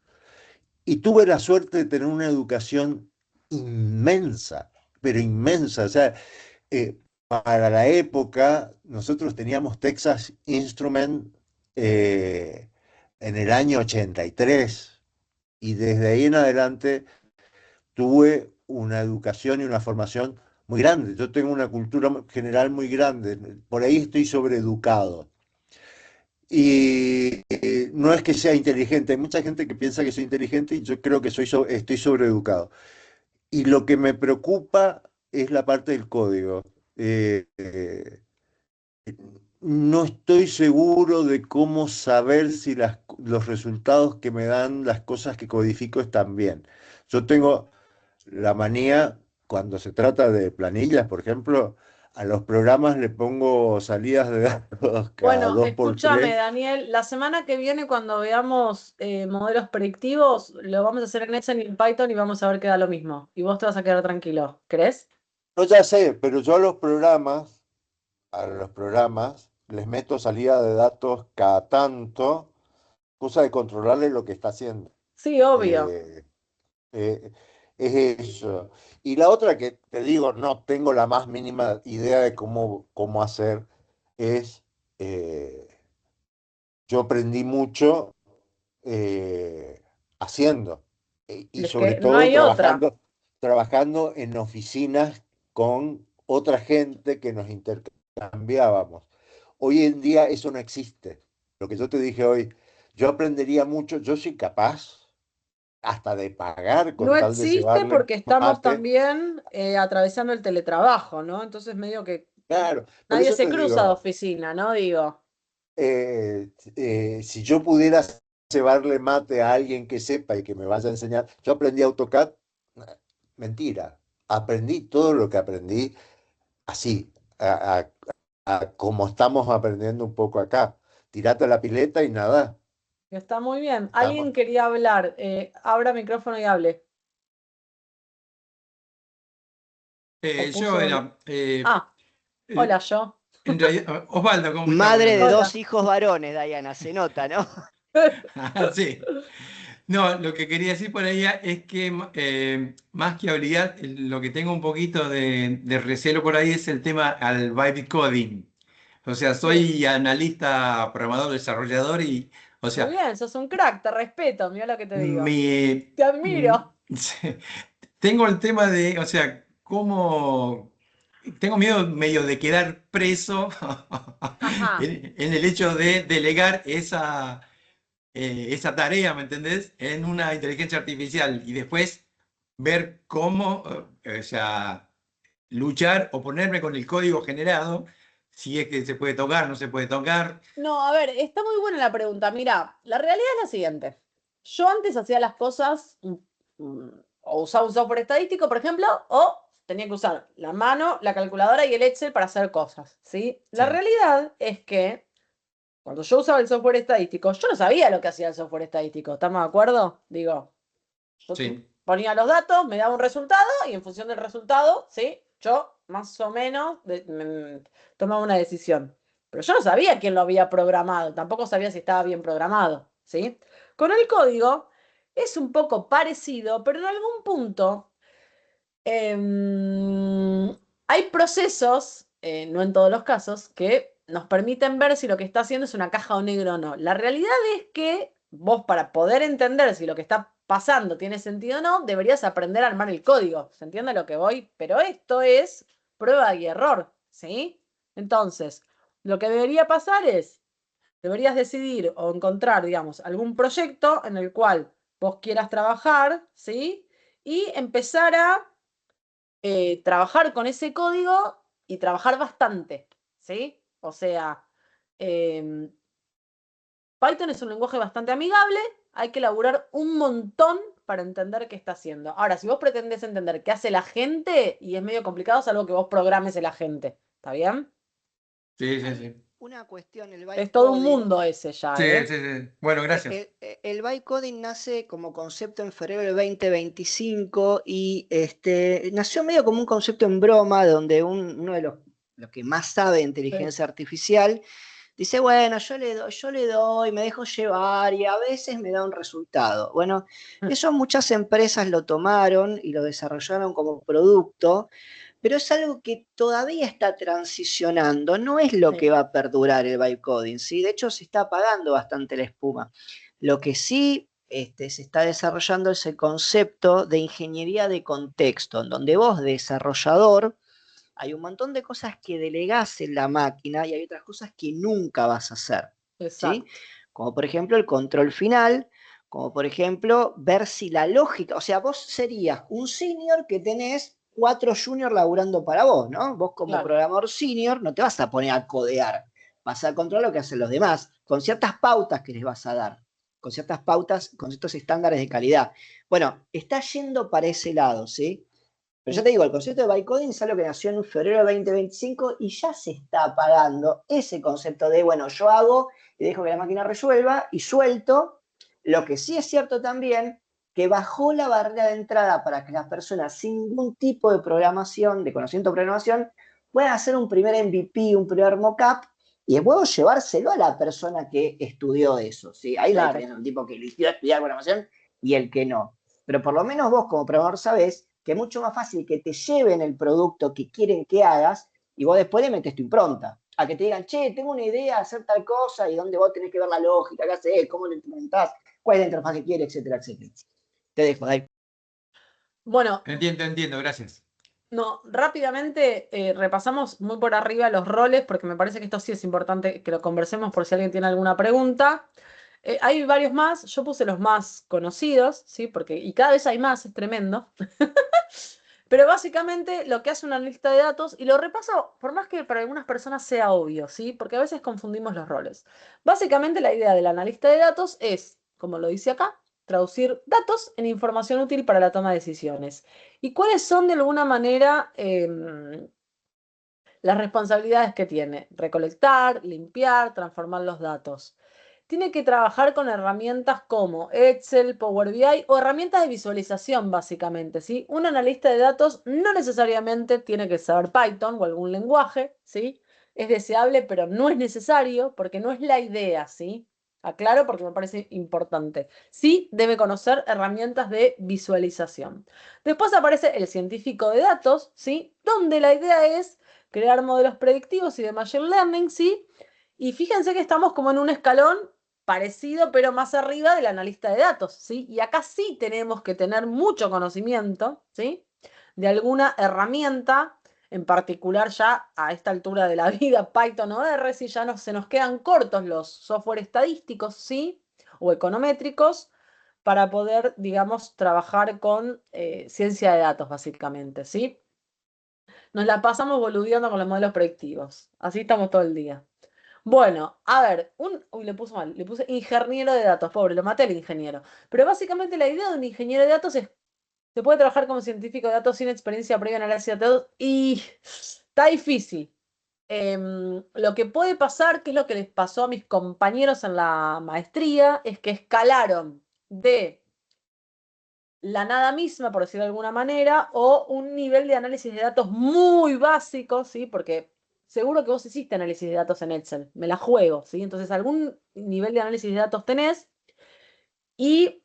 y tuve la suerte de tener una educación inmensa, pero inmensa. O sea, para la época nosotros teníamos Texas Instrument eh, en el año 83 y desde ahí en adelante tuve una educación y una formación muy grande. Yo tengo una cultura general muy grande. Por ahí estoy sobreeducado. Y no es que sea inteligente. Hay mucha gente que piensa que soy inteligente y yo creo que estoy sobreeducado. Y lo que me preocupa es la parte del código. No estoy seguro de cómo saber si los resultados que me dan las cosas que codifico están bien. Yo tengo la manía, cuando se trata de planillas, por ejemplo, a los programas le pongo salidas de datos cada Bueno, dos por escúchame, tres. Daniel, la semana que viene cuando veamos modelos predictivos, lo vamos a hacer en Excel y en Python y vamos a ver que da lo mismo. Y vos te vas a quedar tranquilo, ¿crees? No, ya sé, pero yo a los programas les meto salida de datos cada tanto, cosa de controlarle lo que está haciendo. Sí, obvio. Eh, eh, es eso. Y la otra que te digo, no tengo la más mínima idea de cómo hacer, es, eh, yo aprendí mucho haciendo, y Es sobre que no todo hay otra. trabajando en oficinas con otra gente que nos intercambiábamos. Hoy en día eso no existe. Lo que yo te dije hoy, yo aprendería mucho, yo soy capaz hasta de pagar No con tal de existe llevarle porque estamos mate. también atravesando el teletrabajo, ¿no? Entonces medio que Claro, por nadie eso se te cruza de digo, oficina, ¿no? Digo, si yo pudiera llevarle mate a alguien que sepa y que me vaya a enseñar, yo aprendí AutoCAD, mentira, aprendí todo lo que aprendí así, como estamos aprendiendo un poco acá. Tirate a la pileta y nada. está muy bien. Estamos. Alguien quería hablar. Abra micrófono y hable. O Yo puso era, Ah, eh, hola, yo. en realidad, Osvaldo, ¿cómo está? Buenas Madre de noches. Hola. dos hijos varones, Diana, se nota, ¿no? Sí. No, lo que quería decir por ahí es que más que habilidad, lo que tengo un poquito de recelo por ahí es el tema al vibe coding. O sea, Sí. soy analista, programador, desarrollador y, o Muy sea, bien, sos un crack, te respeto, mira lo que te digo. me, Te mm, admiro. tengo el tema de, o sea, cómo tengo miedo medio de quedar preso Ajá. en el hecho de delegar esa tarea, ¿me entendés? En una inteligencia artificial y después ver cómo, o sea, luchar o ponerme con el código generado, si es que se puede tocar, no se puede tocar. No, a ver, está muy buena la pregunta. Mira, la realidad es la siguiente. Yo antes hacía las cosas, o usaba un software estadístico, por ejemplo, o tenía que usar la mano, la calculadora y el Excel para hacer cosas, ¿sí? La Sí, realidad es que cuando yo usaba el software estadístico, yo no sabía lo que hacía el software estadístico, ¿estamos de acuerdo? Digo, yo sí. ponía los datos, me daba un resultado y en función del resultado, ¿sí? Yo más o menos tomaba una decisión. Pero yo no sabía quién lo había programado, tampoco sabía si estaba bien programado, ¿sí? Con el código es un poco parecido, pero en algún punto hay procesos, no en todos los casos, que nos permiten ver si lo que está haciendo es una caja o negro o no. La realidad es que vos, para poder entender si lo que está pasando tiene sentido o no, deberías aprender a armar el código. ¿Se entiende a lo que voy? Pero esto es prueba y error, ¿sí? Entonces, lo que debería pasar es, deberías decidir o encontrar, digamos, algún proyecto en el cual vos quieras trabajar, ¿sí? Y empezar a trabajar con ese código y trabajar bastante, ¿sí? O sea, em, Python es un lenguaje bastante amigable, hay que elaborar un montón para entender qué está haciendo. Ahora, si vos pretendés entender qué hace la gente, y es medio complicado, salvo que vos programes el agente, ¿está bien? Sí, sí, sí. Una cuestión, el Es todo un bytecoding. mundo ese ya, Sí, ¿eh? sí, sí. Bueno, gracias. El bytecoding nace como concepto en febrero del 2025 y nació medio como un concepto en broma, donde uno de los que más sabe de inteligencia artificial dice, bueno, yo le doy, me dejo llevar y a veces me da un resultado. Bueno, eso muchas empresas lo tomaron y lo desarrollaron como producto, pero es algo que todavía está transicionando, no es lo que va a perdurar el bytecoding, ¿sí? De hecho, se está apagando bastante la espuma. Lo que sí se está desarrollando es el concepto de ingeniería de contexto, en donde vos, desarrollador, hay un montón de cosas que delegás en la máquina y hay otras cosas que nunca vas a hacer, ¿sí? Como por ejemplo el control final, como por ejemplo ver si la lógica, o sea, vos serías un senior que tenés 4 juniors laburando para vos, ¿no? Vos como programador senior no te vas a poner a codear, vas a controlar lo que hacen los demás, con ciertas pautas que les vas a dar, con ciertas pautas, con ciertos estándares de calidad. Bueno, está yendo para ese lado, ¿sí? Pero ya te digo, el concepto de bytecoding es algo que nació en febrero de 2025 y ya se está apagando ese concepto de, bueno, yo hago y dejo que la máquina resuelva y suelto. Lo que sí es cierto también, que bajó la barrera de entrada para que las personas sin ningún tipo de programación, de conocimiento de programación, puedan hacer un primer MVP, un primer mockup y después llevárselo a la persona que estudió eso, ¿sí? Hay la diferencia entre un tipo que eligió estudiar programación y el que no. Pero por lo menos vos como programador sabés que es mucho más fácil que te lleven el producto que quieren que hagas y vos después le metes tu impronta. A que te digan, che, tengo una idea de hacer tal cosa y donde vos tenés que ver la lógica, qué haces, cómo lo implementás, cuál es la interfaz que quieres, etcétera, etcétera. Te dejo, Dai. Bueno. Entiendo, gracias. No, rápidamente repasamos muy por arriba los roles, porque me parece que esto sí es importante que lo conversemos por si alguien tiene alguna pregunta. Hay varios más, yo puse los más conocidos, ¿sí? Y cada vez hay más, es tremendo. Pero básicamente lo que hace un analista de datos, y lo repaso por más que para algunas personas sea obvio, ¿sí? Porque a veces confundimos los roles. Básicamente la idea del analista de datos es, como lo dice acá, traducir datos en información útil para la toma de decisiones. ¿Y cuáles son de alguna manera las responsabilidades que tiene? Recolectar, limpiar, transformar los datos. Tiene que trabajar con herramientas como Excel, Power BI o herramientas de visualización, básicamente, ¿sí? Un analista de datos no necesariamente tiene que saber Python o algún lenguaje, ¿sí? Es deseable, pero no es necesario porque no es la idea, ¿sí? Aclaro porque me parece importante. Sí debe conocer herramientas de visualización. Después aparece el científico de datos, ¿sí? Donde la idea es crear modelos predictivos y de machine learning, ¿sí? Y fíjense que estamos como en un escalón parecido, pero más arriba del analista de datos, ¿sí? Y acá sí tenemos que tener mucho conocimiento, ¿sí? De alguna herramienta, en particular ya a esta altura de la vida, Python o R, si ya se nos quedan cortos los software estadísticos, ¿sí? O econométricos, para poder, digamos, trabajar con ciencia de datos, básicamente, ¿sí? Nos la pasamos boludeando con los modelos predictivos. Así estamos todo el día. Bueno, a ver, uy, le puse mal, le puse ingeniero de datos, pobre, lo maté al ingeniero. Pero básicamente la idea de un ingeniero de datos es, se puede trabajar como científico de datos sin experiencia previa en análisis de datos y está difícil. Lo que puede pasar, que es lo que les pasó a mis compañeros en la maestría, es que escalaron de la nada misma, por decirlo de alguna manera, o un nivel de análisis de datos muy básico, ¿sí? Porque seguro que vos hiciste análisis de datos en Excel, me la juego, ¿sí? Entonces algún nivel de análisis de datos tenés y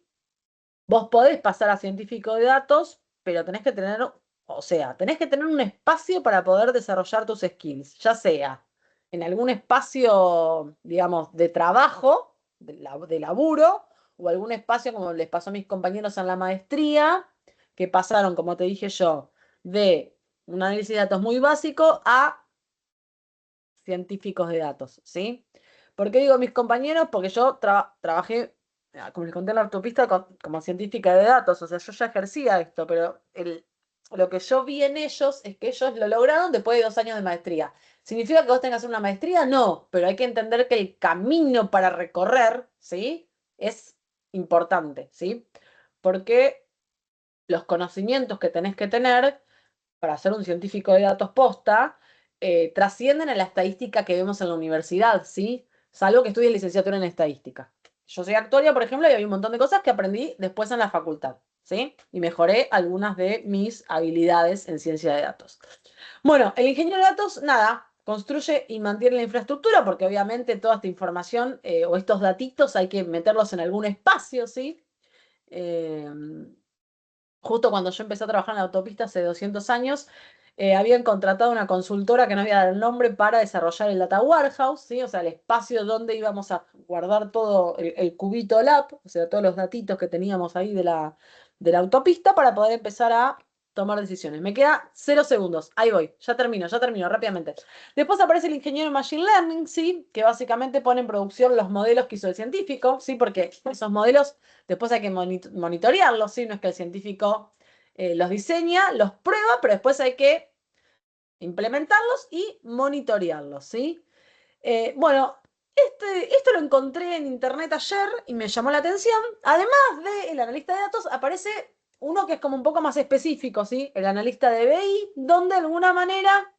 vos podés pasar a científico de datos, pero tenés que tener, o sea, tenés que tener un espacio para poder desarrollar tus skills, ya sea en algún espacio, digamos, de trabajo, de laburo, o algún espacio como les pasó a mis compañeros en la maestría, que pasaron, como te dije yo, de un análisis de datos muy básico a científicos de datos, ¿sí? ¿Por qué digo mis compañeros? Porque yo trabajé, como les conté en la autopista, como científica de datos, o sea, yo ya ejercía esto, pero lo que yo vi en ellos es que ellos lo lograron después de 2 años de maestría. ¿Significa que vos tengas una maestría? No, pero hay que entender que el camino para recorrer, ¿sí? Es importante, ¿sí? Porque los conocimientos que tenés que tener para ser un científico de datos posta, trascienden a la estadística que vemos en la universidad, ¿sí? Salvo que estudie licenciatura en estadística. Yo soy actuaria, por ejemplo, y hay un montón de cosas que aprendí después en la facultad, ¿sí? Y mejoré algunas de mis habilidades en ciencia de datos. Bueno, el ingeniero de datos, nada, construye y mantiene la infraestructura, porque obviamente toda esta información o estos datitos hay que meterlos en algún espacio, ¿sí? Eh, Justo cuando yo empecé a trabajar en la autopista hace 200 años, habían contratado una consultora que no había dado el nombre para desarrollar el Data Warehouse, ¿sí? O sea, el espacio donde íbamos a guardar todo el cubito lab, o sea, todos los datitos que teníamos ahí de la autopista para poder empezar a tomar decisiones. Me queda 0 segundos. Ahí voy. Ya termino, rápidamente. Después aparece el ingeniero en Machine Learning, ¿sí? Que básicamente pone en producción los modelos que hizo el científico, ¿sí? Porque esos modelos después hay que monitorearlos, ¿sí? No es que el científico los diseña, los prueba, pero después hay que implementarlos y monitorearlos, ¿sí? Bueno, esto lo encontré en internet ayer y me llamó la atención. Además del analista de datos, aparece uno que es como un poco más específico, ¿sí? El analista de BI, donde de alguna manera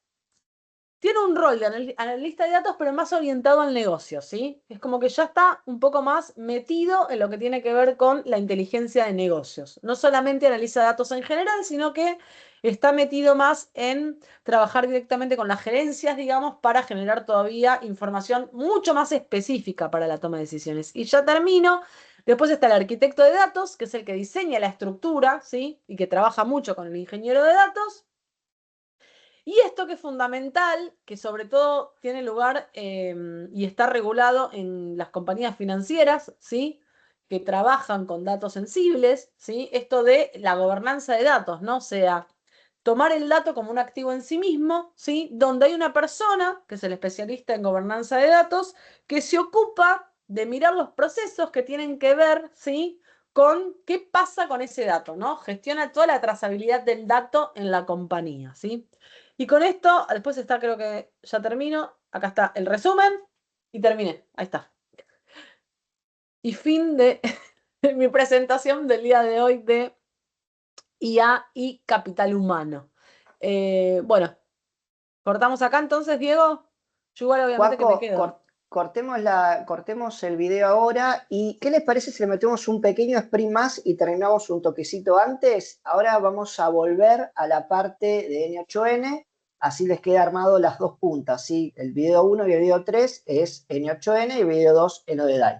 tiene un rol de analista de datos, pero más orientado al negocio, ¿sí? Es como que ya está un poco más metido en lo que tiene que ver con la inteligencia de negocios. No solamente analiza datos en general, sino que está metido más en trabajar directamente con las gerencias, digamos, para generar todavía información mucho más específica para la toma de decisiones. Y ya termino. Después está el arquitecto de datos, que es el que diseña la estructura, ¿sí? Y que trabaja mucho con el ingeniero de datos. Y esto que es fundamental, que sobre todo tiene lugar y está regulado en las compañías financieras, ¿sí? Que trabajan con datos sensibles, ¿sí? Esto de la gobernanza de datos, ¿no? O sea, tomar el dato como un activo en sí mismo, ¿sí? Donde hay una persona, que es el especialista en gobernanza de datos, que se ocupa de mirar los procesos que tienen que ver, ¿sí? Con qué pasa con ese dato, ¿no? Gestiona toda la trazabilidad del dato en la compañía, ¿sí? Y con esto, después está, creo que ya termino. Acá está el resumen y terminé. Ahí está. Y fin de mi presentación del día de hoy de IA y capital humano. Bueno, cortamos acá entonces, Diego. Yo igual obviamente que me Juaco, quedo. cortemos el video ahora y ¿qué les parece si le metemos un pequeño sprint más y terminamos un toquecito antes? Ahora vamos a volver a la parte de N8N, así les queda armado las dos puntas, ¿sí? El video 1 y el video 3 es N8N y el video 2 es lo de DAI.